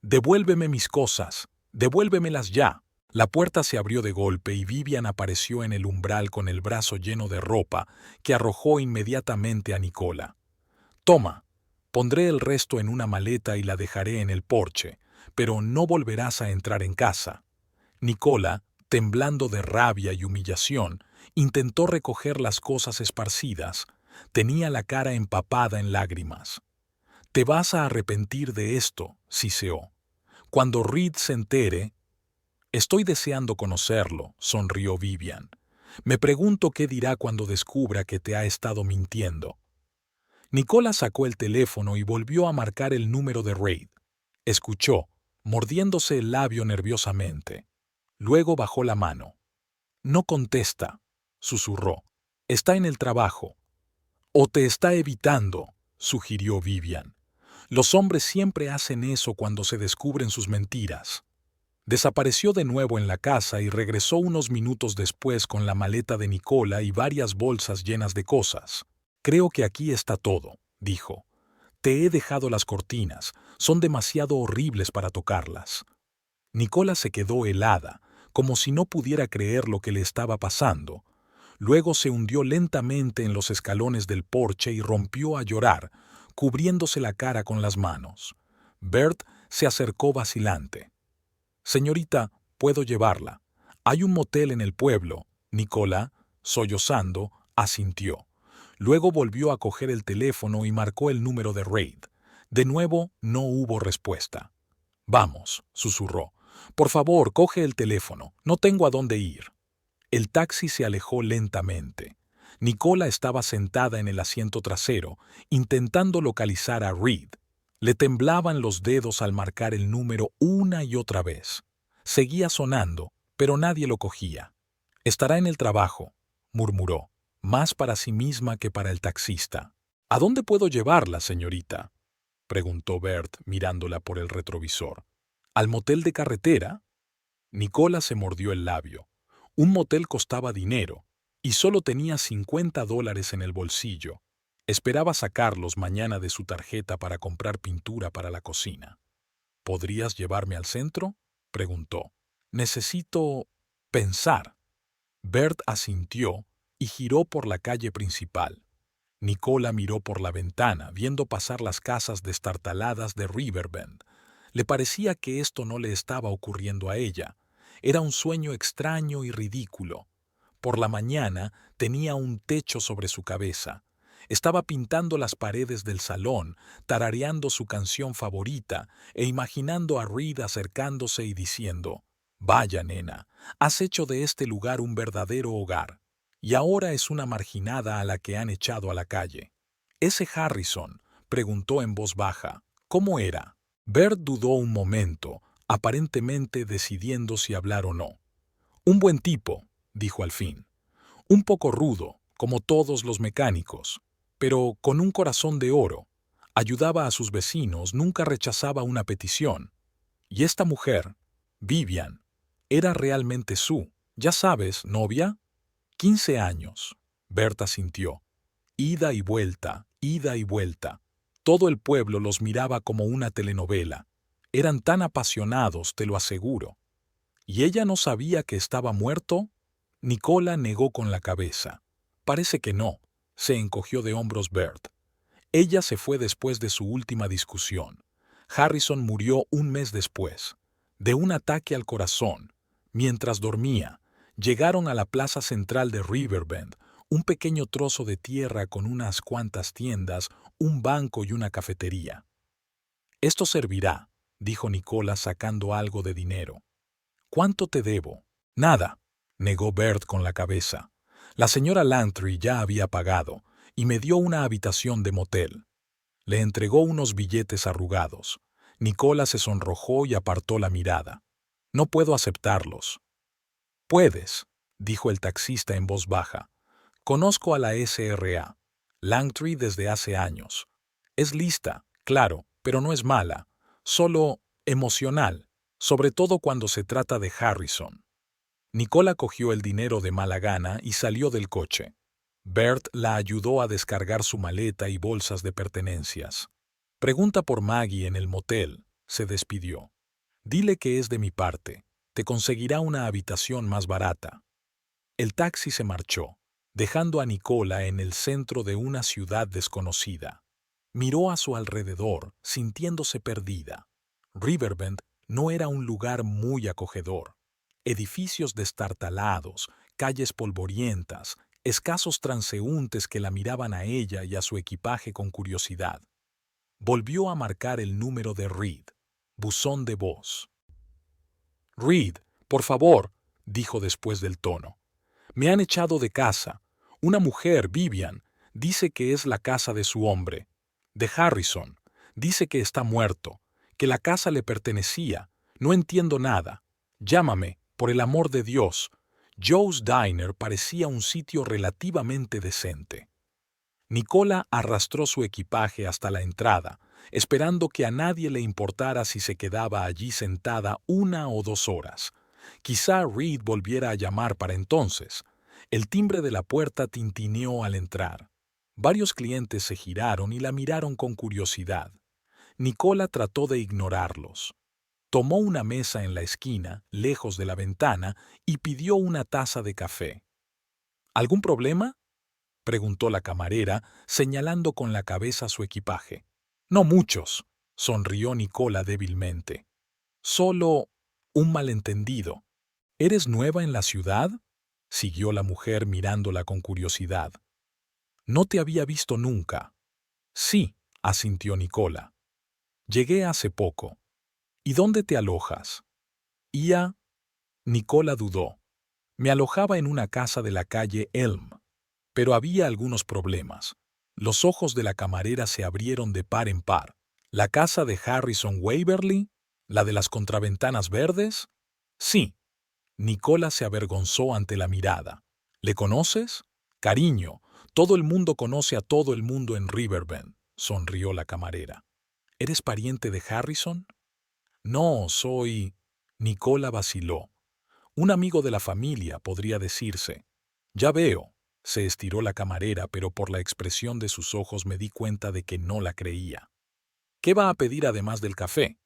«Devuélveme mis cosas. Devuélvemelas ya». La puerta se abrió de golpe y Vivian apareció en el umbral con el brazo lleno de ropa que arrojó inmediatamente a Nicola. «Toma, pondré el resto en una maleta y la dejaré en el porche, pero no volverás a entrar en casa». Nicola, temblando de rabia y humillación, intentó recoger las cosas esparcidas. Tenía la cara empapada en lágrimas. «Te vas a arrepentir de esto», siseó. «Cuando Reed se entere...». «Estoy deseando conocerlo», sonrió Vivian. «Me pregunto qué dirá cuando descubra que te ha estado mintiendo». Nicola sacó el teléfono y volvió a marcar el número de Reid. Escuchó, mordiéndose el labio nerviosamente. Luego bajó la mano. «No contesta», susurró. «Está en el trabajo». «O te está evitando», sugirió Vivian. «Los hombres siempre hacen eso cuando se descubren sus mentiras». Desapareció de nuevo en la casa y regresó unos minutos después con la maleta de Nicola y varias bolsas llenas de cosas. «Creo que aquí está todo», dijo. «Te he dejado las cortinas, son demasiado horribles para tocarlas». Nicola se quedó helada, como si no pudiera creer lo que le estaba pasando. Luego se hundió lentamente en los escalones del porche y rompió a llorar, cubriéndose la cara con las manos. Bert se acercó vacilante. «Señorita, puedo llevarla. Hay un motel en el pueblo». Nicola, sollozando, asintió. Luego volvió a coger el teléfono y marcó el número de Reid. De nuevo, no hubo respuesta. «Vamos», susurró. «Por favor, coge el teléfono. No tengo a dónde ir». El taxi se alejó lentamente. Nicola estaba sentada en el asiento trasero, intentando localizar a Reid. Le temblaban los dedos al marcar el número una y otra vez. Seguía sonando, pero nadie lo cogía. «Estará en el trabajo», murmuró, más para sí misma que para el taxista. «¿A dónde puedo llevarla, señorita?», preguntó Bert mirándola por el retrovisor. «¿Al motel de carretera?». Nicola se mordió el labio. Un motel costaba dinero, y solo tenía $50 en el bolsillo. Esperaba sacarlos mañana de su tarjeta para comprar pintura para la cocina. «¿Podrías llevarme al centro?», preguntó. «Necesito pensar». Bert asintió y giró por la calle principal. Nicola miró por la ventana, viendo pasar las casas destartaladas de Riverbend. Le parecía que esto no le estaba ocurriendo a ella. Era un sueño extraño y ridículo. Por la mañana tenía un techo sobre su cabeza. Estaba pintando las paredes del salón, tarareando su canción favorita e imaginando a Reid acercándose y diciendo: «Vaya, nena, has hecho de este lugar un verdadero hogar. Y ahora es una marginada a la que han echado a la calle». «¿Ese Harrison?», preguntó en voz baja. «¿Cómo era?». Bert dudó un momento, aparentemente decidiendo si hablar o no. «Un buen tipo», dijo al fin. «Un poco rudo, como todos los mecánicos, pero con un corazón de oro. Ayudaba a sus vecinos, nunca rechazaba una petición. Y esta mujer, Vivian, era realmente ya sabes, novia». 15 años. Berta sintió. Ida y vuelta, ida y vuelta. Todo el pueblo los miraba como una telenovela. Eran tan apasionados, te lo aseguro. ¿Y ella no sabía que estaba muerto? Nicola negó con la cabeza. «Parece que no», se encogió de hombros Bert. «Ella se fue después de su última discusión. Harrison murió un mes después, de un ataque al corazón. Mientras dormía, llegaron a la plaza central de Riverbend, un pequeño trozo de tierra con unas cuantas tiendas, un banco y una cafetería. «Esto servirá», dijo Nicola sacando algo de dinero. «¿Cuánto te debo?». «Nada», negó Bert con la cabeza. «La señora Langtry ya había pagado y me dio una habitación de motel». Le entregó unos billetes arrugados. Nicola se sonrojó y apartó la mirada. «No puedo aceptarlos». «Puedes», dijo el taxista en voz baja. «Conozco a la SRA. Langtry desde hace años. Es lista, claro, pero no es mala. Solo emocional, sobre todo cuando se trata de Harrison». Nicola cogió el dinero de mala gana y salió del coche. Bert la ayudó a descargar su maleta y bolsas de pertenencias. «Pregunta por Maggie en el motel», se despidió. «Dile que es de mi parte. Te conseguirá una habitación más barata». El taxi se marchó, dejando a Nicola en el centro de una ciudad desconocida. Miró a su alrededor, sintiéndose perdida. Riverbend no era un lugar muy acogedor. Edificios destartalados, calles polvorientas, escasos transeúntes que la miraban a ella y a su equipaje con curiosidad. Volvió a marcar el número de Reid. Buzón de voz. «Reid, por favor», dijo después del tono. «Me han echado de casa. Una mujer, Vivian, dice que es la casa de su hombre. De Harrison. Dice que está muerto, que la casa le pertenecía. No entiendo nada. Llámame, por el amor de Dios». Joe's Diner parecía un sitio relativamente decente. Nicola arrastró su equipaje hasta la entrada, esperando que a nadie le importara si se quedaba allí sentada 1 o 2 horas. Quizá Reed volviera a llamar para entonces. El timbre de la puerta tintineó al entrar. Varios clientes se giraron y la miraron con curiosidad. Nicola trató de ignorarlos. Tomó una mesa en la esquina, lejos de la ventana, y pidió una taza de café. ¿Algún problema?, preguntó la camarera, señalando con la cabeza su equipaje. No muchos, sonrió Nicola débilmente. Solo un malentendido. ¿Eres nueva en la ciudad?, siguió la mujer mirándola con curiosidad. No te había visto nunca. Sí, asintió Nicola. Llegué hace poco. ¿Y dónde te alojas? Nicola dudó. Me alojaba en una casa de la calle Elm. Pero había algunos problemas. Los ojos de la camarera se abrieron de par en par. ¿La casa de Harrison Waverly? ¿La de las contraventanas verdes? Sí. Nicola se avergonzó ante la mirada. ¿Le conoces? Cariño, todo el mundo conoce a todo el mundo en Riverbend, sonrió la camarera. ¿Eres pariente de Harrison? No, soy... Nicola vaciló. Un amigo de la familia, podría decirse. Ya veo. Se estiró la camarera, pero por la expresión de sus ojos me di cuenta de que no la creía. ¿Qué va a pedir además del café?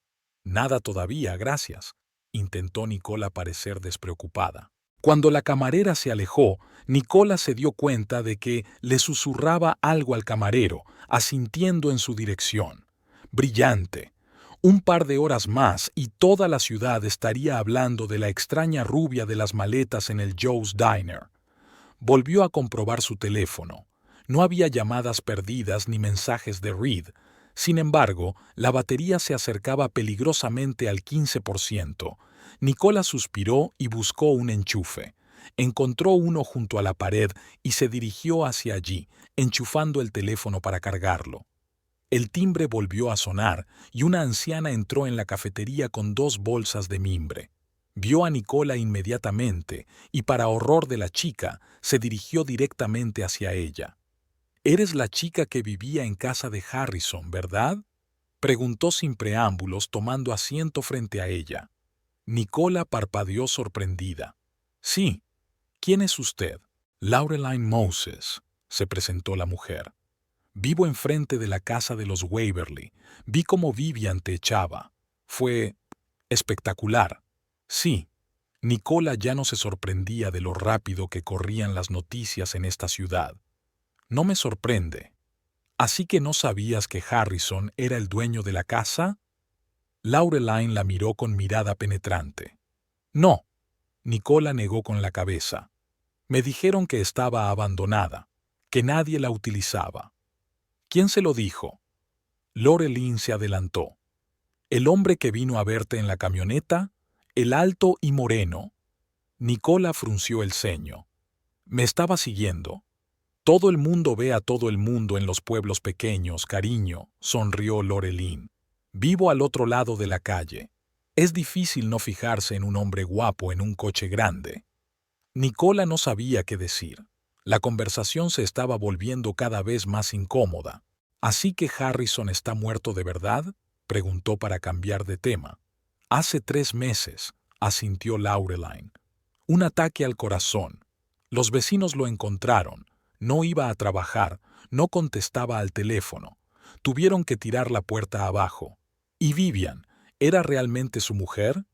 Nada todavía, gracias. Intentó Nicola parecer despreocupada. Cuando la camarera se alejó, Nicola se dio cuenta de que le susurraba algo al camarero, asintiendo en su dirección. Brillante. Un par de horas más y toda la ciudad estaría hablando de la extraña rubia de las maletas en el Joe's Diner. Volvió a comprobar su teléfono. No había llamadas perdidas ni mensajes de Reed. Sin embargo, la batería se acercaba peligrosamente al 15%. Nicola suspiró y buscó un enchufe. Encontró uno junto a la pared y se dirigió hacia allí, enchufando el teléfono para cargarlo. El timbre volvió a sonar y una anciana entró en la cafetería con 2 bolsas de mimbre. Vio a Nicola inmediatamente y, para horror de la chica, se dirigió directamente hacia ella. «Eres la chica que vivía en casa de Harrison, ¿verdad?», preguntó sin preámbulos, tomando asiento frente a ella. Nicola parpadeó sorprendida. «Sí. ¿Quién es usted?» «Laureline Moses», se presentó la mujer. «Vivo enfrente de la casa de los Waverly. Vi cómo Vivian te echaba. Fue espectacular». Sí, Nicola ya no se sorprendía de lo rápido que corrían las noticias en esta ciudad. No me sorprende. ¿Así que no sabías que Harrison era el dueño de la casa? Laureline la miró con mirada penetrante. No, Nicola negó con la cabeza. Me dijeron que estaba abandonada, que nadie la utilizaba. ¿Quién se lo dijo? Laureline se adelantó. El hombre que vino a verte en la camioneta, el alto y moreno. Nicola frunció el ceño. Me estaba siguiendo. Todo el mundo ve a todo el mundo en los pueblos pequeños, cariño, sonrió Laureline. Vivo al otro lado de la calle. Es difícil no fijarse en un hombre guapo en un coche grande. Nicola no sabía qué decir. La conversación se estaba volviendo cada vez más incómoda. ¿Así que Harrison está muerto de verdad?, preguntó para cambiar de tema. Hace 3 meses, asintió Laureline. Un ataque al corazón. Los vecinos lo encontraron. No iba a trabajar, no contestaba al teléfono. Tuvieron que tirar la puerta abajo. ¿Y Vivian, era realmente su mujer?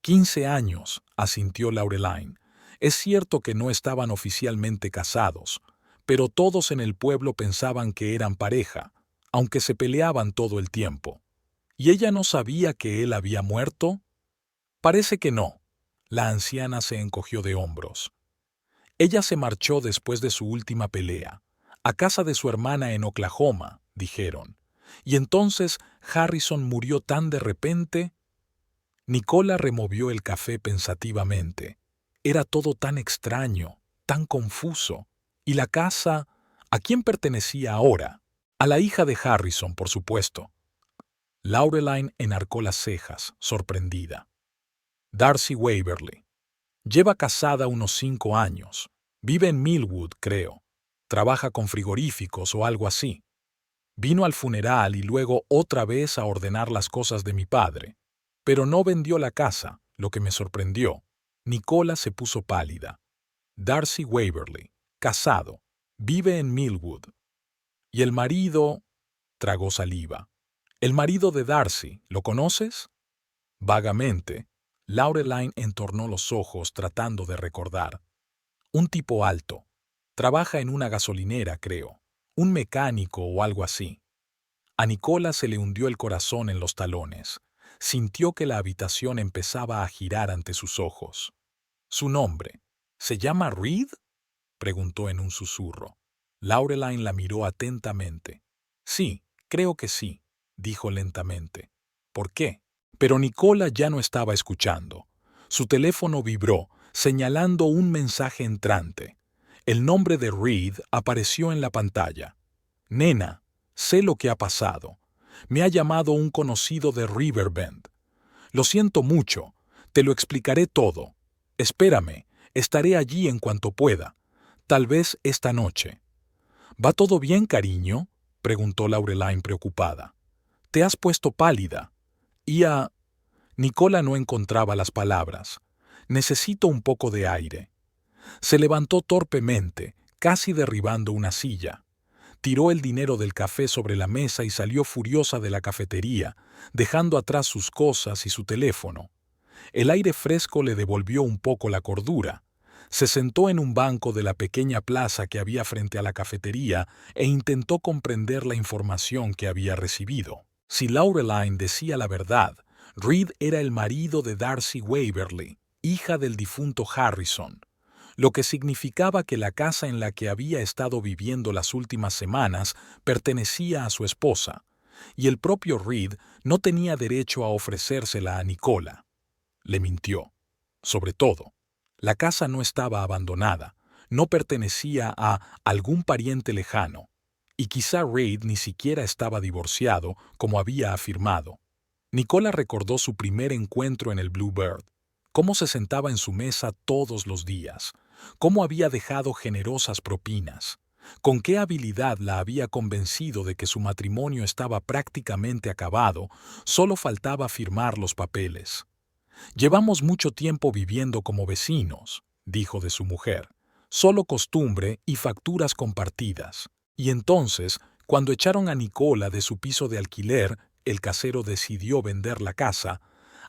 15 años, asintió Laureline. Es cierto que no estaban oficialmente casados, pero todos en el pueblo pensaban que eran pareja, aunque se peleaban todo el tiempo. ¿Y ella no sabía que él había muerto? Parece que no. La anciana se encogió de hombros. Ella se marchó después de su última pelea, a casa de su hermana en Oklahoma, dijeron. Y entonces Harrison murió tan de repente. Nicola removió el café pensativamente. Era todo tan extraño, tan confuso. ¿Y la casa? ¿A quién pertenecía ahora? A la hija de Harrison, por supuesto. Laureline enarcó las cejas, sorprendida. Darcy Waverly. Lleva casada unos 5 años. Vive en Millwood, creo. Trabaja con frigoríficos o algo así. Vino al funeral y luego otra vez a ordenar las cosas de mi padre. Pero no vendió la casa, lo que me sorprendió. Nicola se puso pálida. Darcy Waverly, casado, vive en Millwood. Y el marido... tragó saliva. El marido de Darcy, ¿lo conoces? Vagamente, Laureline entornó los ojos tratando de recordar. Un tipo alto. Trabaja en una gasolinera, creo. Un mecánico o algo así. A Nicola se le hundió el corazón en los talones. Sintió que la habitación empezaba a girar ante sus ojos. ¿Su nombre? ¿Se llama Reed? Preguntó en un susurro. Laureline la miró atentamente. Sí, creo que sí, dijo lentamente. ¿Por qué? Pero Nicola ya no estaba escuchando. Su teléfono vibró, señalando un mensaje entrante. El nombre de Reed apareció en la pantalla. Nena, sé lo que ha pasado. Me ha llamado un conocido de Riverbend. Lo siento mucho. Te lo explicaré todo. Espérame, estaré allí en cuanto pueda. Tal vez esta noche. ¿Va todo bien, cariño?, preguntó Laureline preocupada. Te has puesto pálida. Nicola no encontraba las palabras. Necesito un poco de aire. Se levantó torpemente, casi derribando una silla. Tiró el dinero del café sobre la mesa y salió furiosa de la cafetería, dejando atrás sus cosas y su teléfono. El aire fresco le devolvió un poco la cordura. Se sentó en un banco de la pequeña plaza que había frente a la cafetería e intentó comprender la información que había recibido. Si Laureline decía la verdad, Reed era el marido de Darcy Waverly, hija del difunto Harrison, lo que significaba que la casa en la que había estado viviendo las últimas semanas pertenecía a su esposa, y el propio Reed no tenía derecho a ofrecérsela a Nicola. Le mintió. Sobre todo, la casa no estaba abandonada, no pertenecía a algún pariente lejano, y quizá Reed ni siquiera estaba divorciado, como había afirmado. Nicola recordó su primer encuentro en el Bluebird, cómo se sentaba en su mesa todos los días, cómo había dejado generosas propinas, con qué habilidad la había convencido de que su matrimonio estaba prácticamente acabado, solo faltaba firmar los papeles. Llevamos mucho tiempo viviendo como vecinos, dijo de su mujer, solo costumbre y facturas compartidas. Y entonces, cuando echaron a Nicola de su piso de alquiler, el casero decidió vender la casa.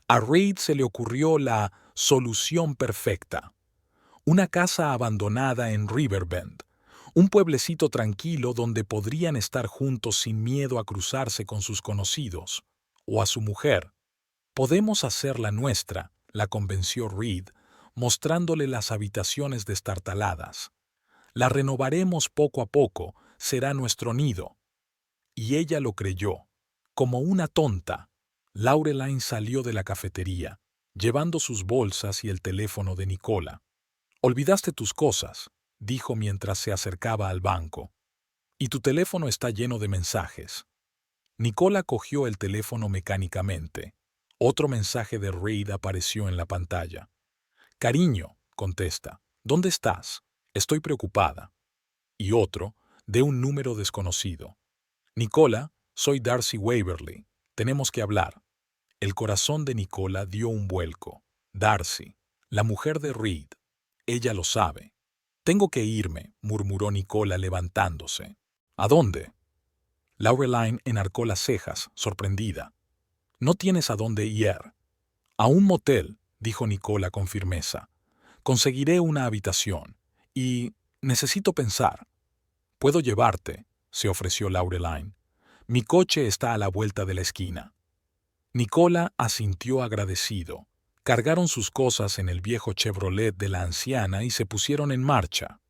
A Reed se le ocurrió la solución perfecta. Una casa abandonada en Riverbend, un pueblecito tranquilo donde podrían estar juntos sin miedo a cruzarse con sus conocidos, o a su mujer. Podemos hacer la nuestra, la convenció Reed, mostrándole las habitaciones destartaladas. La renovaremos poco a poco, será nuestro nido. Y ella lo creyó. Como una tonta, Laureline salió de la cafetería, llevando sus bolsas y el teléfono de Nicola. «Olvidaste tus cosas», dijo mientras se acercaba al banco. «Y tu teléfono está lleno de mensajes». Nicola cogió el teléfono mecánicamente. Otro mensaje de Reed apareció en la pantalla. «Cariño», contesta, «¿dónde estás? Estoy preocupada». Y otro, de un número desconocido. «Nicola, soy Darcy Waverly. Tenemos que hablar». El corazón de Nicola dio un vuelco. Darcy, la mujer de Reed. Ella lo sabe. «Tengo que irme», murmuró Nicola levantándose. «¿A dónde?» Laureline enarcó las cejas, sorprendida. «No tienes a dónde ir». «A un motel», dijo Nicola con firmeza. «Conseguiré una habitación. Y necesito pensar». «Puedo llevarte», se ofreció Laureline. «Mi coche está a la vuelta de la esquina». Nicola asintió agradecido. Cargaron sus cosas en el viejo Chevrolet de la anciana y se pusieron en marcha.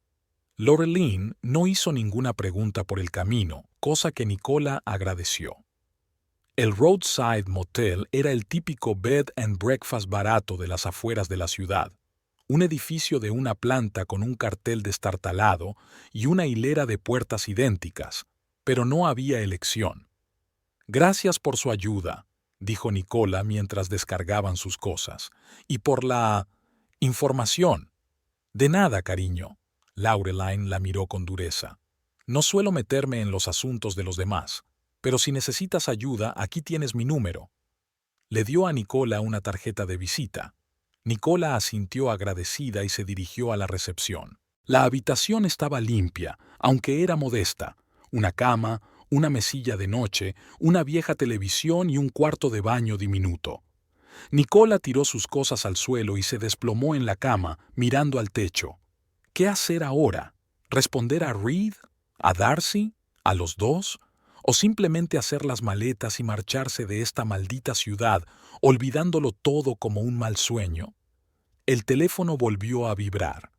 Laureline no hizo ninguna pregunta por el camino, cosa que Nicola agradeció. El Roadside Motel era el típico bed and breakfast barato de las afueras de la ciudad, un edificio de una planta con un cartel destartalado y una hilera de puertas idénticas, pero no había elección. «Gracias por su ayuda», dijo Nicola mientras descargaban sus cosas, «y por la información». «De nada, cariño». Laureline la miró con dureza. «No suelo meterme en los asuntos de los demás. Pero si necesitas ayuda, aquí tienes mi número. Le dio a Nicola una tarjeta de visita. Nicola asintió agradecida y se dirigió a la recepción. La habitación estaba limpia, aunque era modesta. Una cama, una mesilla de noche, una vieja televisión y un cuarto de baño diminuto. Nicola tiró sus cosas al suelo y se desplomó en la cama, mirando al techo. ¿Qué hacer ahora? ¿Responder a Reed? ¿A Darcy? ¿A los dos? ¿O simplemente hacer las maletas y marcharse de esta maldita ciudad, olvidándolo todo como un mal sueño? El teléfono volvió a vibrar.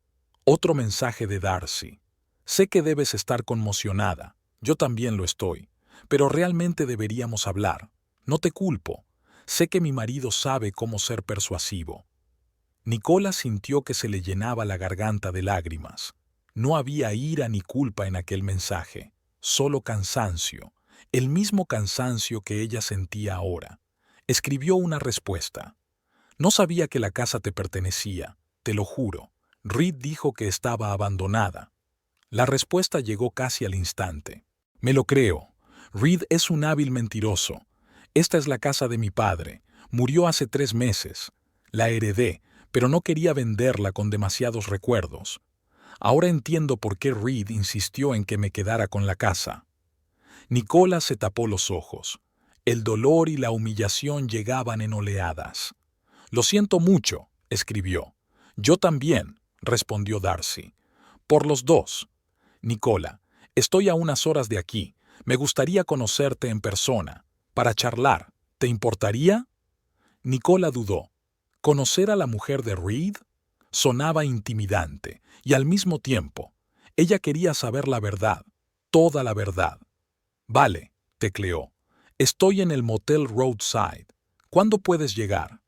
Otro mensaje de Darcy. Sé que debes estar conmocionada. Yo también lo estoy. Pero realmente deberíamos hablar. No te culpo. Sé que mi marido sabe cómo ser persuasivo. Nicola sintió que se le llenaba la garganta de lágrimas. No había ira ni culpa en aquel mensaje, solo cansancio, el mismo cansancio que ella sentía ahora. Escribió una respuesta. No sabía que la casa te pertenecía, te lo juro. Reed dijo que estaba abandonada. La respuesta llegó casi al instante. Me lo creo. Reed es un hábil mentiroso. Esta es la casa de mi padre. Murió hace 3 meses. La heredé, pero no quería venderla con demasiados recuerdos. Ahora entiendo por qué Reed insistió en que me quedara con la casa. Nicola se tapó los ojos. El dolor y la humillación llegaban en oleadas. Lo siento mucho, escribió. Yo también, respondió Darcy. Por los dos. Nicola, estoy a unas horas de aquí. Me gustaría conocerte en persona, para charlar. ¿Te importaría? Nicola dudó. ¿Conocer a la mujer de Reed? Sonaba intimidante, y al mismo tiempo, ella quería saber la verdad, toda la verdad. Vale, tecleó. Estoy en el motel Roadside. ¿Cuándo puedes llegar?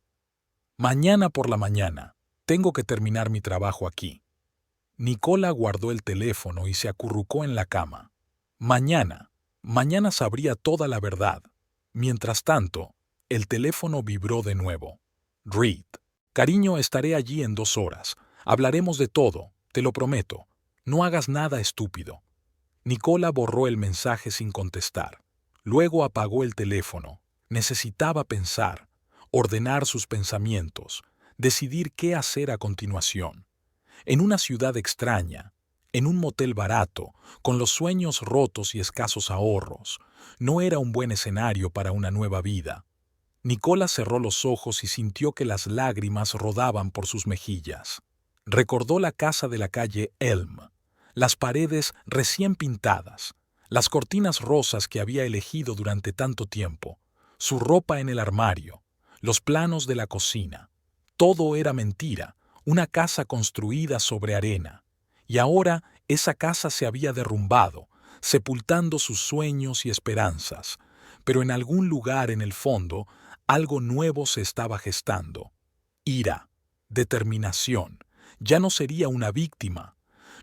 Mañana por la mañana. Tengo que terminar mi trabajo aquí. Nicola guardó el teléfono y se acurrucó en la cama. Mañana sabría toda la verdad. Mientras tanto, el teléfono vibró de nuevo. Reed. Cariño, estaré allí en 2 horas. Hablaremos de todo, te lo prometo. No hagas nada estúpido. Nicola borró el mensaje sin contestar. Luego apagó el teléfono. Necesitaba pensar, ordenar sus pensamientos, decidir qué hacer a continuación. En una ciudad extraña, en un motel barato, con los sueños rotos y escasos ahorros, no era un buen escenario para una nueva vida. Nicola cerró los ojos y sintió que las lágrimas rodaban por sus mejillas. Recordó la casa de la calle Elm, las paredes recién pintadas, las cortinas rosas que había elegido durante tanto tiempo, su ropa en el armario, los planos de la cocina. Todo era mentira, una casa construida sobre arena. Y ahora esa casa se había derrumbado, sepultando sus sueños y esperanzas. Pero en algún lugar en el fondo, algo nuevo se estaba gestando. Ira, determinación. Ya no sería una víctima.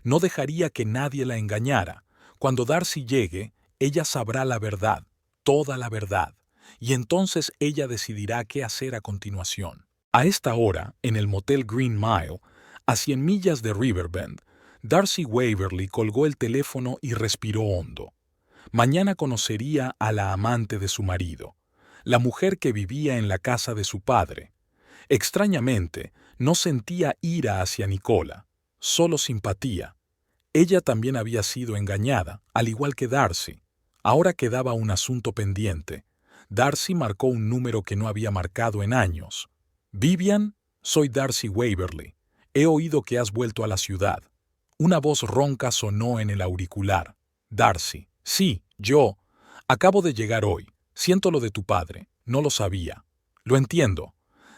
No dejaría que nadie la engañara. Cuando Darcy llegue, ella sabrá la verdad, toda la verdad. Y entonces ella decidirá qué hacer a continuación. A esta hora, en el motel Green Mile, a 100 millas de Riverbend, Darcy Waverly colgó el teléfono y respiró hondo. Mañana conocería a la amante de su marido, la mujer que vivía en la casa de su padre. Extrañamente, no sentía ira hacia Nicola, solo simpatía. Ella también había sido engañada, al igual que Darcy. Ahora quedaba un asunto pendiente. Darcy marcó un número que no había marcado en años. «Vivian, soy Darcy Waverly. He oído que has vuelto a la ciudad». Una voz ronca sonó en el auricular. «Darcy, sí, yo. Acabo de llegar hoy. Siento lo de tu padre. No lo sabía». «Lo entiendo».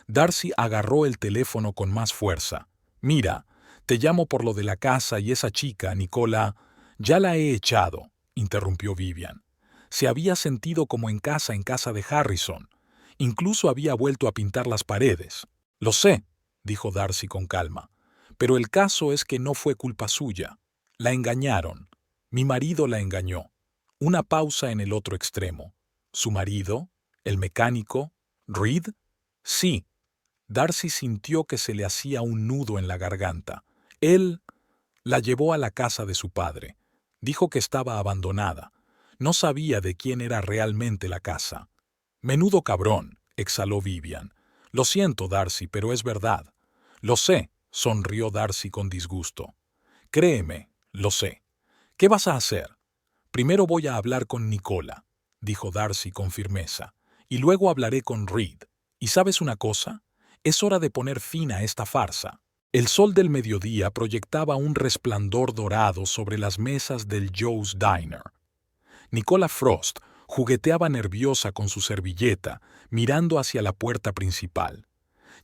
Darcy agarró el teléfono con más fuerza. «Mira, te llamo por lo de la casa y esa chica, Nicola». «Ya la he echado», interrumpió Vivian. Se había sentido como en casa de Harrison. Incluso había vuelto a pintar las paredes. «Lo sé», dijo Darcy con calma. «Pero el caso es que no fue culpa suya. La engañaron. Mi marido la engañó». Una pausa en el otro extremo. ¿Su marido? ¿El mecánico? ¿Reed? Sí. Darcy sintió que se le hacía un nudo en la garganta. Él la llevó a la casa de su padre. Dijo que estaba abandonada. No sabía de quién era realmente la casa. Menudo cabrón, exhaló Vivian. Lo siento, Darcy, pero es verdad. Lo sé, sonrió Darcy con disgusto. Créeme, lo sé. ¿Qué vas a hacer? Primero voy a hablar con Nicola, dijo Darcy con firmeza, y luego hablaré con Reed. ¿Y sabes una cosa? Es hora de poner fin a esta farsa. El sol del mediodía proyectaba un resplandor dorado sobre las mesas del Joe's Diner. Nicola Frost jugueteaba nerviosa con su servilleta, mirando hacia la puerta principal.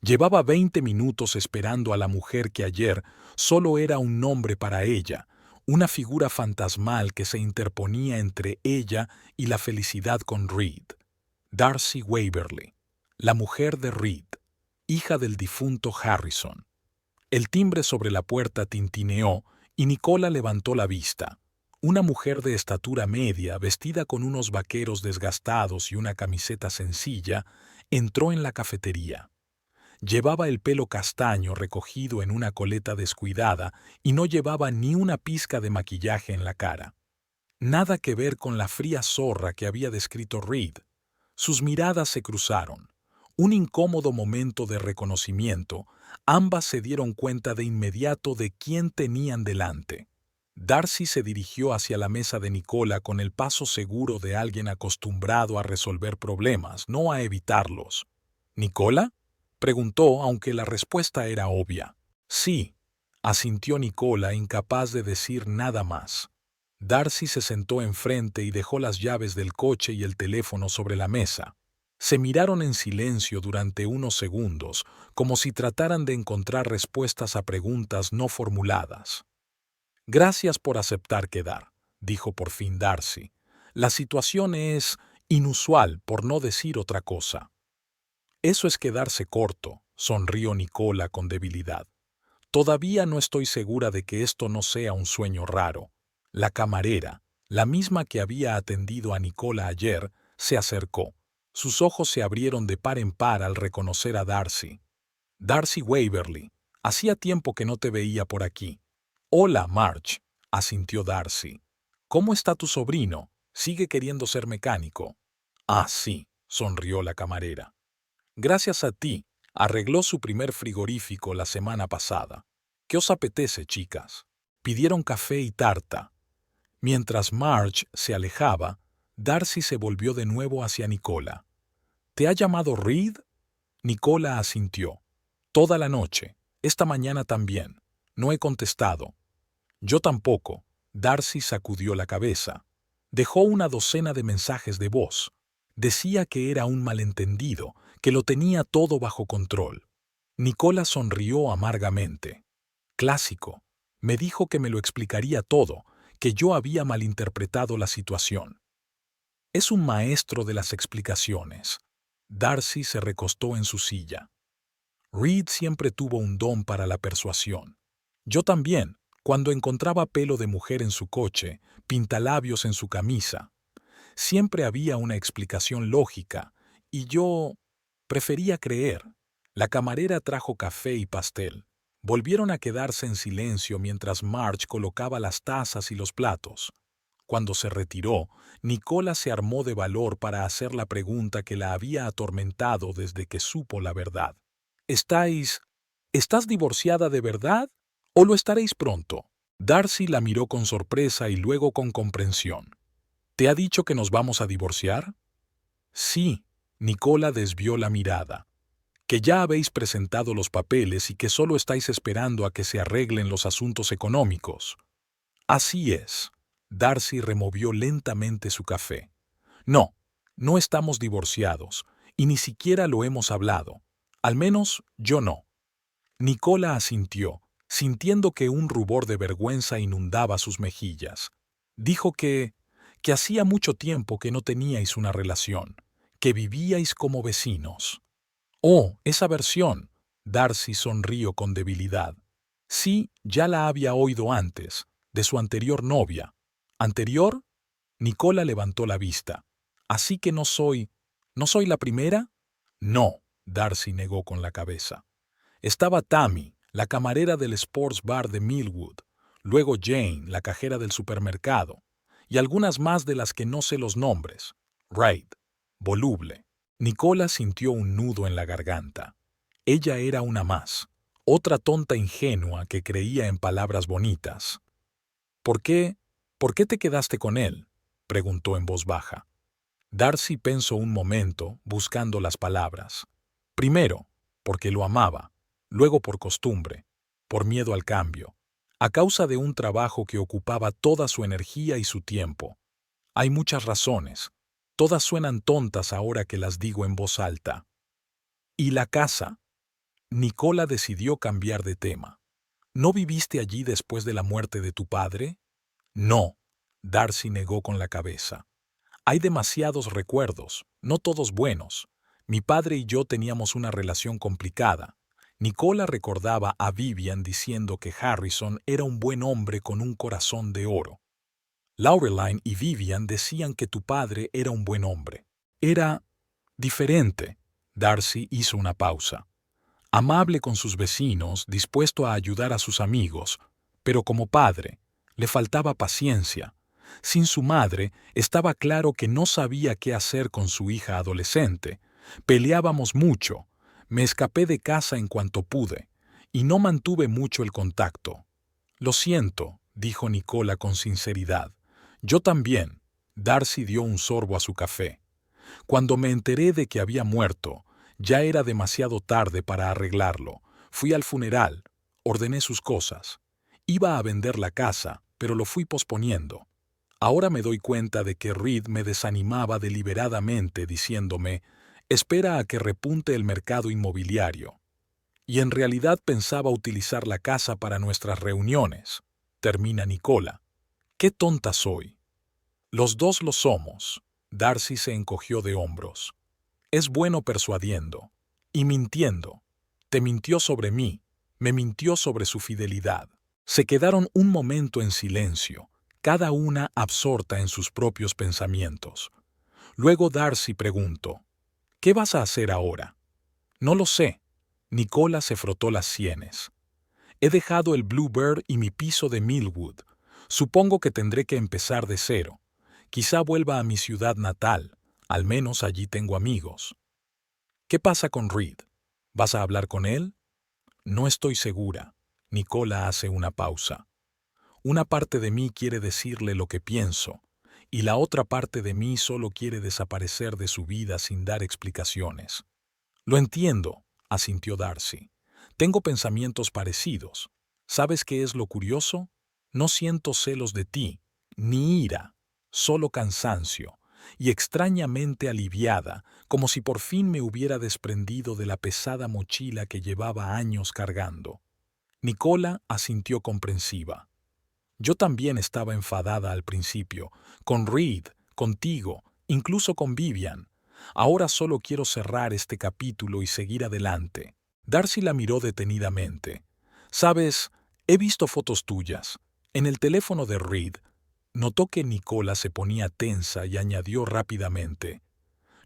Llevaba 20 minutos esperando a la mujer que ayer solo era un nombre para ella, una figura fantasmal que se interponía entre ella y la felicidad con Reed. Darcy Waverly, la mujer de Reed, hija del difunto Harrison. El timbre sobre la puerta tintineó y Nicola levantó la vista. Una mujer de estatura media, vestida con unos vaqueros desgastados y una camiseta sencilla, entró en la cafetería. Llevaba el pelo castaño recogido en una coleta descuidada y no llevaba ni una pizca de maquillaje en la cara. Nada que ver con la fría zorra que había descrito Reed. Sus miradas se cruzaron. Un incómodo momento de reconocimiento. Ambas se dieron cuenta de inmediato de quién tenían delante. Darcy se dirigió hacia la mesa de Nicola con el paso seguro de alguien acostumbrado a resolver problemas, no a evitarlos. ¿Nicola?, preguntó, aunque la respuesta era obvia. Sí, asintió Nicola, incapaz de decir nada más. Darcy se sentó enfrente y dejó las llaves del coche y el teléfono sobre la mesa. Se miraron en silencio durante unos segundos, como si trataran de encontrar respuestas a preguntas no formuladas. Gracias por aceptar quedar, dijo por fin Darcy. La situación es inusual, por no decir otra cosa. Eso es quedarse corto, sonrió Nicola con debilidad. Todavía no estoy segura de que esto no sea un sueño raro. La camarera, la misma que había atendido a Nicola ayer, se acercó. Sus ojos se abrieron de par en par al reconocer a Darcy. Darcy Waverly, hacía tiempo que no te veía por aquí. Hola, Marge, asintió Darcy. ¿Cómo está tu sobrino? ¿Sigue queriendo ser mecánico? Ah, sí, sonrió la camarera. Gracias a ti, arregló su primer frigorífico la semana pasada. ¿Qué os apetece, chicas? Pidieron café y tarta. Mientras Marge se alejaba, Darcy se volvió de nuevo hacia Nicola. ¿Te ha llamado Reed? Nicola asintió. Toda la noche. Esta mañana también. No he contestado. Yo tampoco. Darcy sacudió la cabeza. Dejó una docena de mensajes de voz. Decía que era un malentendido, que lo tenía todo bajo control. Nicola sonrió amargamente. Clásico. Me dijo que me lo explicaría todo, que yo había malinterpretado la situación. Es un maestro de las explicaciones. Darcy se recostó en su silla. Reed siempre tuvo un don para la persuasión. Yo también, cuando encontraba pelo de mujer en su coche, pintalabios en su camisa. Siempre había una explicación lógica, y yo prefería creer. La camarera trajo café y pastel. Volvieron a quedarse en silencio mientras Marge colocaba las tazas y los platos. Cuando se retiró, Nicola se armó de valor para hacer la pregunta que la había atormentado desde que supo la verdad. ¿Estás divorciada de verdad? ¿O lo estaréis pronto? Darcy la miró con sorpresa y luego con comprensión. ¿Te ha dicho que nos vamos a divorciar? Sí, Nicola desvió la mirada. Que ya habéis presentado los papeles y que solo estáis esperando a que se arreglen los asuntos económicos. Así es. Darcy removió lentamente su café. No, no estamos divorciados, y ni siquiera lo hemos hablado. Al menos yo no. Nicola asintió, sintiendo que un rubor de vergüenza inundaba sus mejillas. Dijo que hacía mucho tiempo que no teníais una relación, que vivíais como vecinos. Oh, esa versión. Darcy sonrió con debilidad. Sí, ya la había oído antes, de su anterior novia. ¿Anterior? Nicola levantó la vista. ¿Así que no soy la primera? No, Darcy negó con la cabeza. Estaba Tammy, la camarera del Sports Bar de Millwood, luego Jane, la cajera del supermercado, y algunas más de las que no sé los nombres. Raid, voluble. Nicola sintió un nudo en la garganta. Ella era una más, otra tonta ingenua que creía en palabras bonitas. ¿Por qué? ¿Por qué te quedaste con él?, preguntó en voz baja. Darcy pensó un momento, buscando las palabras. Primero, porque lo amaba, luego por costumbre, por miedo al cambio, a causa de un trabajo que ocupaba toda su energía y su tiempo. Hay muchas razones. Todas suenan tontas ahora que las digo en voz alta. ¿Y la casa? Nicola decidió cambiar de tema. ¿No viviste allí después de la muerte de tu padre? No, Darcy negó con la cabeza. Hay demasiados recuerdos, no todos buenos. Mi padre y yo teníamos una relación complicada. Nicola recordaba a Vivian diciendo que Harrison era un buen hombre con un corazón de oro. Laureline y Vivian decían que tu padre era un buen hombre. Era diferente. Darcy hizo una pausa. Amable con sus vecinos, dispuesto a ayudar a sus amigos, pero como padre, le faltaba paciencia. Sin su madre, estaba claro que no sabía qué hacer con su hija adolescente. Peleábamos mucho. Me escapé de casa en cuanto pude, y no mantuve mucho el contacto. Lo siento, dijo Nicola con sinceridad. Yo también. Darcy dio un sorbo a su café. Cuando me enteré de que había muerto, ya era demasiado tarde para arreglarlo. Fui al funeral, ordené sus cosas. Iba a vender la casa, pero lo fui posponiendo. Ahora me doy cuenta de que Reed me desanimaba deliberadamente diciéndome, espera a que repunte el mercado inmobiliario. Y en realidad pensaba utilizar la casa para nuestras reuniones. Termina Nicola. ¡Qué tonta soy! Los dos lo somos. Darcy se encogió de hombros. Es bueno persuadiendo. Y mintiendo. Te mintió sobre mí. Me mintió sobre su fidelidad. Se quedaron un momento en silencio, cada una absorta en sus propios pensamientos. Luego Darcy preguntó, ¿qué vas a hacer ahora? No lo sé. Nicola se frotó las sienes. He dejado el Bluebird y mi piso de Millwood. Supongo que tendré que empezar de cero. Quizá vuelva a mi ciudad natal. Al menos allí tengo amigos. ¿Qué pasa con Reed? ¿Vas a hablar con él? No estoy segura. Nicola hace una pausa. Una parte de mí quiere decirle lo que pienso, y la otra parte de mí solo quiere desaparecer de su vida sin dar explicaciones. Lo entiendo, asintió Darcy. Tengo pensamientos parecidos. ¿Sabes qué es lo curioso? No siento celos de ti, ni ira, solo cansancio, y extrañamente aliviada, como si por fin me hubiera desprendido de la pesada mochila que llevaba años cargando. Nicola asintió comprensiva. Yo también estaba enfadada al principio, con Reed, contigo, incluso con Vivian. Ahora solo quiero cerrar este capítulo y seguir adelante. Darcy la miró detenidamente. Sabes, he visto fotos tuyas. En el teléfono de Reed. Notó que Nicola se ponía tensa y añadió rápidamente.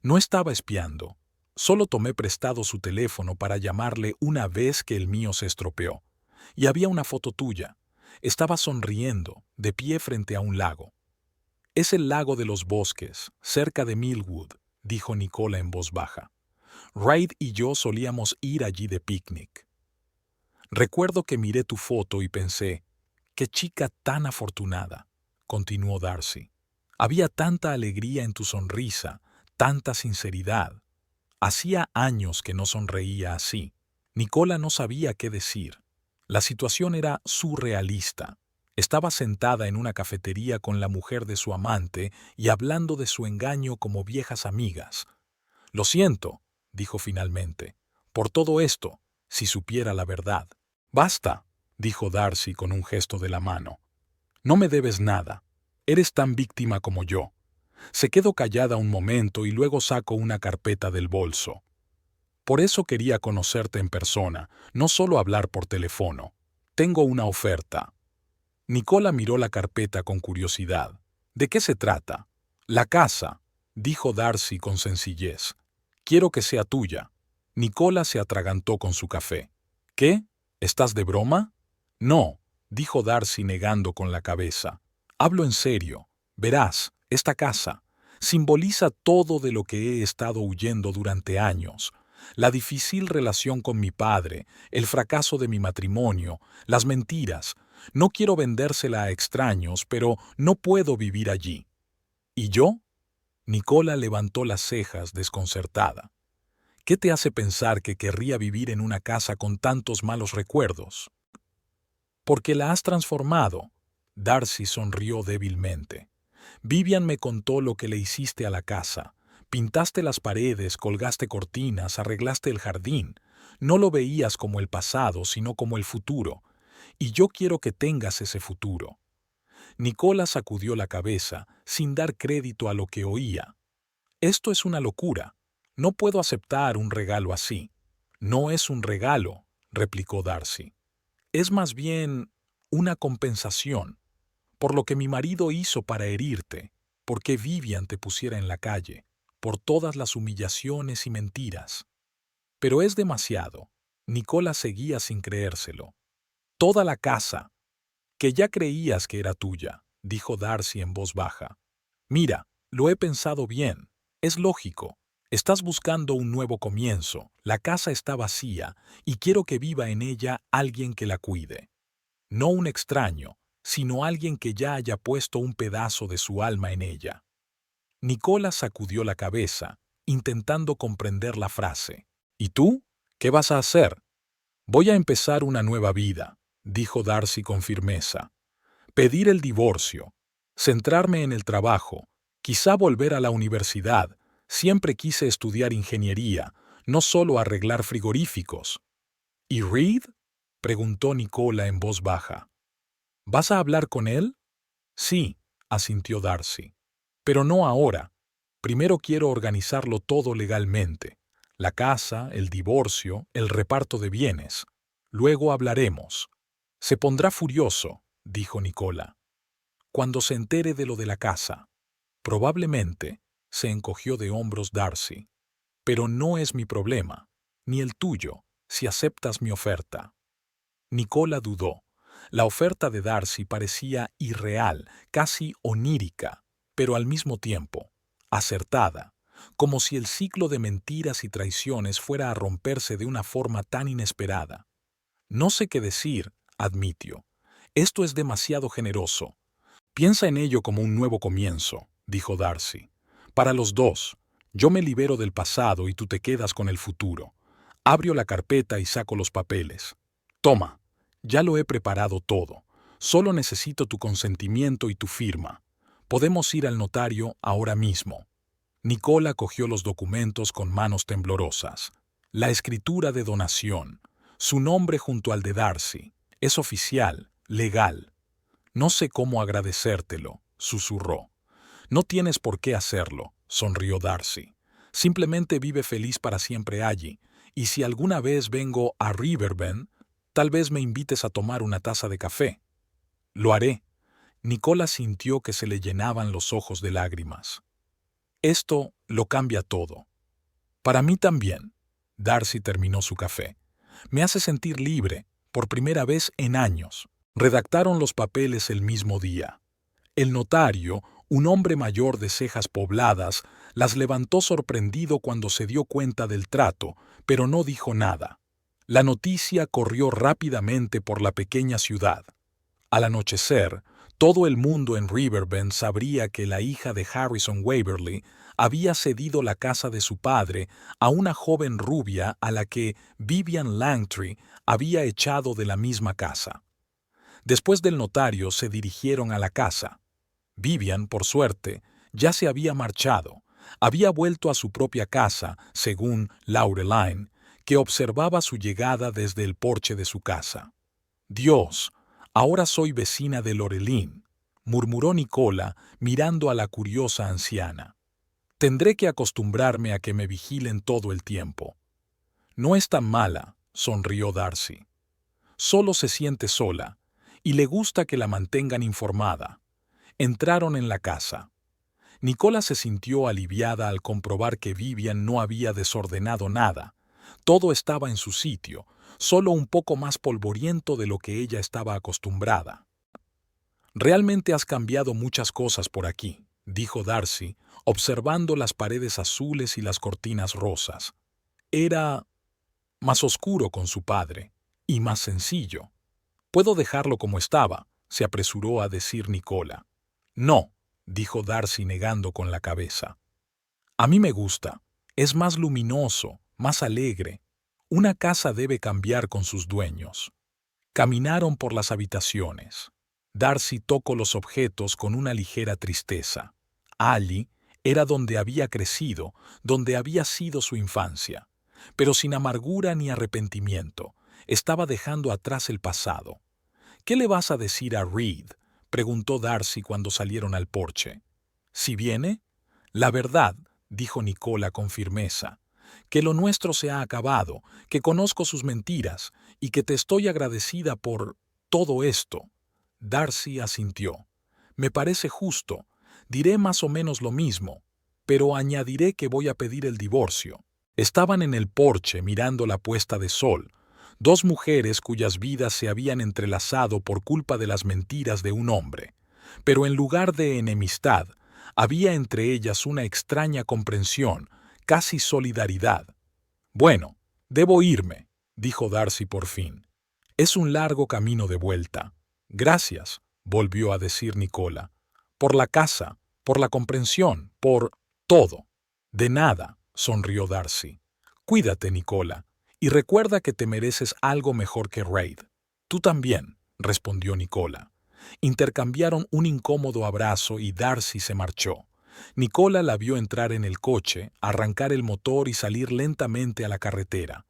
No estaba espiando. Solo tomé prestado su teléfono para llamarle una vez que el mío se estropeó. Y había una foto tuya. Estaba sonriendo, de pie frente a un lago. Es el lago de los bosques, cerca de Millwood, dijo Nicola en voz baja. Reed y yo solíamos ir allí de picnic. Recuerdo que miré tu foto y pensé, qué chica tan afortunada, continuó Darcy. Había tanta alegría en tu sonrisa, tanta sinceridad. Hacía años que no sonreía así. Nicola no sabía qué decir. La situación era surrealista. Estaba sentada en una cafetería con la mujer de su amante y hablando de su engaño como viejas amigas. Lo siento, dijo finalmente, por todo esto, si supiera la verdad. Basta, dijo Darcy con un gesto de la mano. No me debes nada. Eres tan víctima como yo. Se quedó callada un momento y luego sacó una carpeta del bolso. Por eso quería conocerte en persona, no solo hablar por teléfono. Tengo una oferta. Nicola miró la carpeta con curiosidad. ¿De qué se trata? La casa, dijo Darcy con sencillez. Quiero que sea tuya. Nicola se atragantó con su café. ¿Qué? ¿Estás de broma? No, dijo Darcy negando con la cabeza. Hablo en serio. Verás, esta casa simboliza todo de lo que he estado huyendo durante años. La difícil relación con mi padre, el fracaso de mi matrimonio, las mentiras. No quiero vendérsela a extraños, pero no puedo vivir allí. ¿Y yo? Nicola levantó las cejas desconcertada. ¿Qué te hace pensar que querría vivir en una casa con tantos malos recuerdos? Porque la has transformado. Darcy sonrió débilmente. Vivian me contó lo que le hiciste a la casa. Pintaste las paredes, colgaste cortinas, arreglaste el jardín. No lo veías como el pasado, sino como el futuro. Y yo quiero que tengas ese futuro. Nicola sacudió la cabeza, sin dar crédito a lo que oía. Esto es una locura. No puedo aceptar un regalo así. No es un regalo, replicó Darcy. Es más bien una compensación por lo que mi marido hizo para herirte, porque Vivian te pusiera en la calle, por todas las humillaciones y mentiras. Pero es demasiado. Nicola seguía sin creérselo. Toda la casa, que ya creías que era tuya, dijo Darcy en voz baja. Mira, lo he pensado bien. Es lógico. Estás buscando un nuevo comienzo. La casa está vacía y quiero que viva en ella alguien que la cuide. No un extraño, sino alguien que ya haya puesto un pedazo de su alma en ella. Nicola sacudió la cabeza, intentando comprender la frase. ¿Y tú? ¿Qué vas a hacer? Voy a empezar una nueva vida, dijo Darcy con firmeza. Pedir el divorcio, centrarme en el trabajo, quizá volver a la universidad. Siempre quise estudiar ingeniería, no solo arreglar frigoríficos. ¿Y Reed? Preguntó Nicola en voz baja. ¿Vas a hablar con él? Sí, asintió Darcy. Pero no ahora. Primero quiero organizarlo todo legalmente. La casa, el divorcio, el reparto de bienes. Luego hablaremos. Se pondrá furioso, dijo Nicola, cuando se entere de lo de la casa. Probablemente, se encogió de hombros Darcy. Pero no es mi problema, ni el tuyo, si aceptas mi oferta. Nicola dudó. La oferta de Darcy parecía irreal, casi onírica, pero al mismo tiempo, acertada, como si el ciclo de mentiras y traiciones fuera a romperse de una forma tan inesperada. No sé qué decir, admitió. Esto es demasiado generoso. Piensa en ello como un nuevo comienzo, dijo Darcy. Para los dos, yo me libero del pasado y tú te quedas con el futuro. Abro la carpeta y saco los papeles. Toma. Ya lo he preparado todo. Solo necesito tu consentimiento y tu firma. Podemos ir al notario ahora mismo. Nicola cogió los documentos con manos temblorosas. La escritura de donación. Su nombre junto al de Darcy. Es oficial, legal. No sé cómo agradecértelo, susurró. No tienes por qué hacerlo, sonrió Darcy. Simplemente vive feliz para siempre allí, y si alguna vez vengo a Riverbend, tal vez me invites a tomar una taza de café. Lo haré. Nicola sintió que se le llenaban los ojos de lágrimas. Esto lo cambia todo. Para mí también. Darcy terminó su café. Me hace sentir libre, por primera vez en años. Redactaron los papeles el mismo día. El notario, un hombre mayor de cejas pobladas, las levantó sorprendido cuando se dio cuenta del trato, pero no dijo nada. La noticia corrió rápidamente por la pequeña ciudad. Al anochecer, todo el mundo en Riverbend sabría que la hija de Harrison Waverly había cedido la casa de su padre a una joven rubia a la que Vivian Langtry había echado de la misma casa. Después del notario se dirigieron a la casa. Vivian, por suerte, ya se había marchado. Había vuelto a su propia casa, según Laureline, que observaba su llegada desde el porche de su casa. «Dios, ahora soy vecina de Lorelyn», murmuró Nicola mirando a la curiosa anciana. «Tendré que acostumbrarme a que me vigilen todo el tiempo». «No es tan mala», sonrió Darcy. «Solo se siente sola, y le gusta que la mantengan informada». Entraron en la casa. Nicola se sintió aliviada al comprobar que Vivian no había desordenado nada. Todo estaba en su sitio, solo un poco más polvoriento de lo que ella estaba acostumbrada. Realmente has cambiado muchas cosas por aquí, dijo Darcy, observando las paredes azules y las cortinas rosas. Era más oscuro con su padre y más sencillo. Puedo dejarlo como estaba, se apresuró a decir Nicola. No, dijo Darcy negando con la cabeza. A mí me gusta. Es más luminoso, más alegre. Una casa debe cambiar con sus dueños. Caminaron por las habitaciones. Darcy tocó los objetos con una ligera tristeza. Allí era donde había crecido, donde había sido su infancia. Pero sin amargura ni arrepentimiento. Estaba dejando atrás el pasado. ¿Qué le vas a decir a Reed?, preguntó Darcy cuando salieron al porche. ¿Si viene? La verdad, dijo Nicola con firmeza, que lo nuestro se ha acabado, que conozco sus mentiras y que te estoy agradecida por todo esto. Darcy asintió. Me parece justo. Diré más o menos lo mismo, pero añadiré que voy a pedir el divorcio. Estaban en el porche mirando la puesta de sol, dos mujeres cuyas vidas se habían entrelazado por culpa de las mentiras de un hombre, pero en lugar de enemistad, había entre ellas una extraña comprensión, casi solidaridad. Bueno, debo irme, dijo Darcy por fin. Es un largo camino de vuelta. Gracias, volvió a decir Nicola. Por la casa, por la comprensión, por todo. De nada, sonrió Darcy. Cuídate, Nicola, y recuerda que te mereces algo mejor que Reid. Tú también, respondió Nicola. Intercambiaron un incómodo abrazo y Darcy se marchó. Nicola la vio entrar en el coche, arrancar el motor y salir lentamente a la carretera.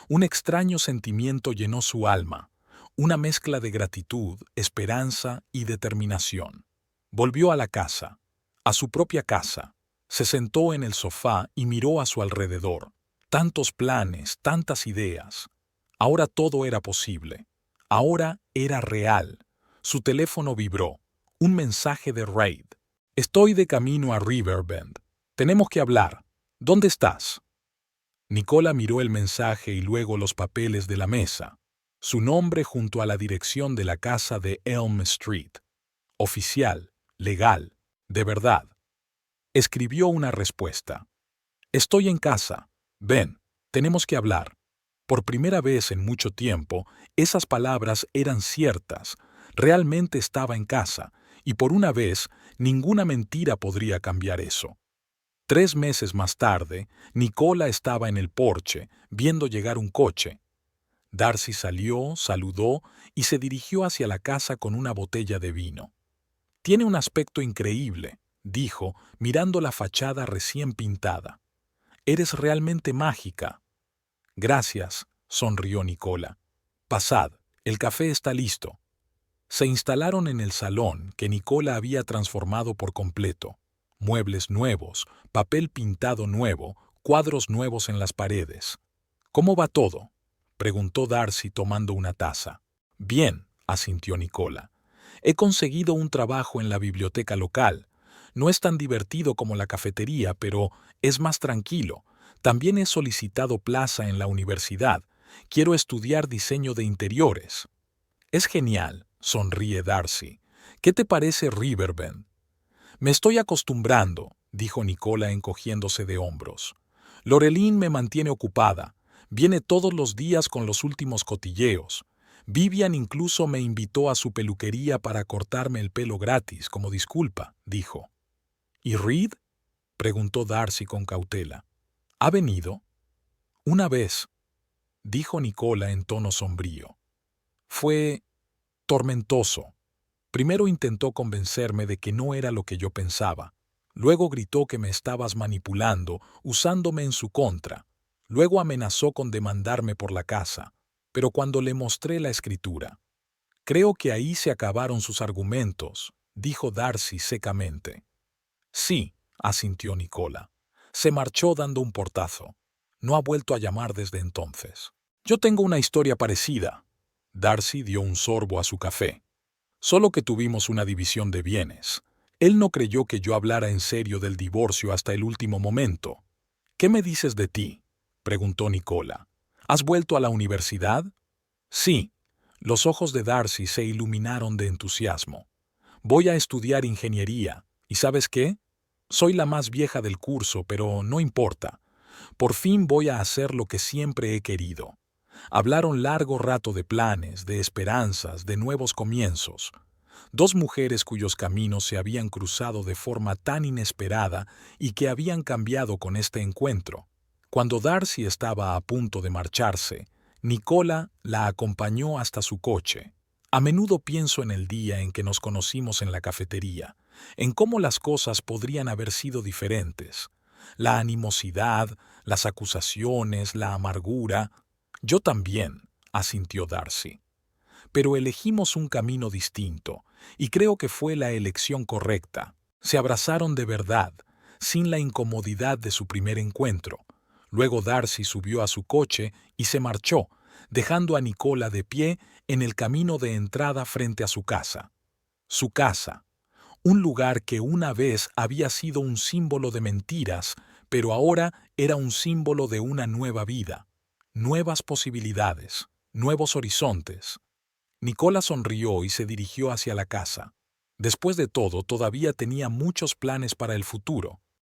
Un extraño sentimiento llenó su alma, una mezcla de gratitud, esperanza y determinación. Volvió a la casa, a su propia casa. Se sentó en el sofá y miró a su alrededor. Tantos planes, tantas ideas. Ahora todo era posible. Ahora era real. Su teléfono vibró. Un mensaje de Reid. Estoy de camino a Riverbend. Tenemos que hablar. ¿Dónde estás? Nicola miró el mensaje y luego los papeles de la mesa. Su nombre junto a la dirección de la casa de Elm Street. Oficial, legal, de verdad. Escribió una respuesta. Estoy en casa. Ven, tenemos que hablar. Por primera vez en mucho tiempo, esas palabras eran ciertas. Realmente estaba en casa, y por una vez, ninguna mentira podría cambiar eso. 3 meses más tarde, Nicola estaba en el porche, viendo llegar un coche. Darcy salió, saludó y se dirigió hacia la casa con una botella de vino. Tiene un aspecto increíble, dijo, mirando la fachada recién pintada. Eres realmente mágica. Gracias, sonrió Nicola. Pasad, el café está listo. Se instalaron en el salón que Nicola había transformado por completo. Muebles nuevos, papel pintado nuevo, cuadros nuevos en las paredes. ¿Cómo va todo?, preguntó Darcy tomando una taza. Bien, asintió Nicola. He conseguido un trabajo en la biblioteca local. No es tan divertido como la cafetería, pero es más tranquilo. También he solicitado plaza en la universidad. Quiero estudiar diseño de interiores. Es genial, sonríe Darcy. ¿Qué te parece Riverbend? Me estoy acostumbrando, dijo Nicola encogiéndose de hombros. Lorelyn me mantiene ocupada. Viene todos los días con los últimos cotilleos. Vivian incluso me invitó a su peluquería para cortarme el pelo gratis, como disculpa, dijo. ¿Y Reed?, preguntó Darcy con cautela. ¿Ha venido? Una vez, dijo Nicola en tono sombrío. Fue tormentoso. Primero intentó convencerme de que no era lo que yo pensaba. Luego gritó que me estabas manipulando, usándome en su contra. Luego amenazó con demandarme por la casa. Pero cuando le mostré la escritura. Creo que ahí se acabaron sus argumentos, dijo Darcy secamente. Sí, asintió Nicola. Se marchó dando un portazo. No ha vuelto a llamar desde entonces. Yo tengo una historia parecida. Darcy dio un sorbo a su café. Solo que tuvimos una división de bienes. Él no creyó que yo hablara en serio del divorcio hasta el último momento. ¿Qué me dices de ti?, preguntó Nicola. ¿Has vuelto a la universidad? Sí. Los ojos de Darcy se iluminaron de entusiasmo. Voy a estudiar ingeniería. ¿Y sabes qué? Soy la más vieja del curso, pero no importa. Por fin voy a hacer lo que siempre he querido. Hablaron largo rato de planes, de esperanzas, de nuevos comienzos. Dos mujeres cuyos caminos se habían cruzado de forma tan inesperada y que habían cambiado con este encuentro. Cuando Darcy estaba a punto de marcharse, Nicola la acompañó hasta su coche. A menudo pienso en el día en que nos conocimos en la cafetería, en cómo las cosas podrían haber sido diferentes. La animosidad, las acusaciones, la amargura. Yo también, asintió Darcy. Pero elegimos un camino distinto, y creo que fue la elección correcta. Se abrazaron de verdad, sin la incomodidad de su primer encuentro. Luego Darcy subió a su coche y se marchó, dejando a Nicola de pie en el camino de entrada frente a su casa. Su casa, un lugar que una vez había sido un símbolo de mentiras, pero ahora era un símbolo de una nueva vida, nuevas posibilidades, nuevos horizontes. Nicola sonrió y se dirigió hacia la casa. Después de todo, todavía tenía muchos planes para el futuro.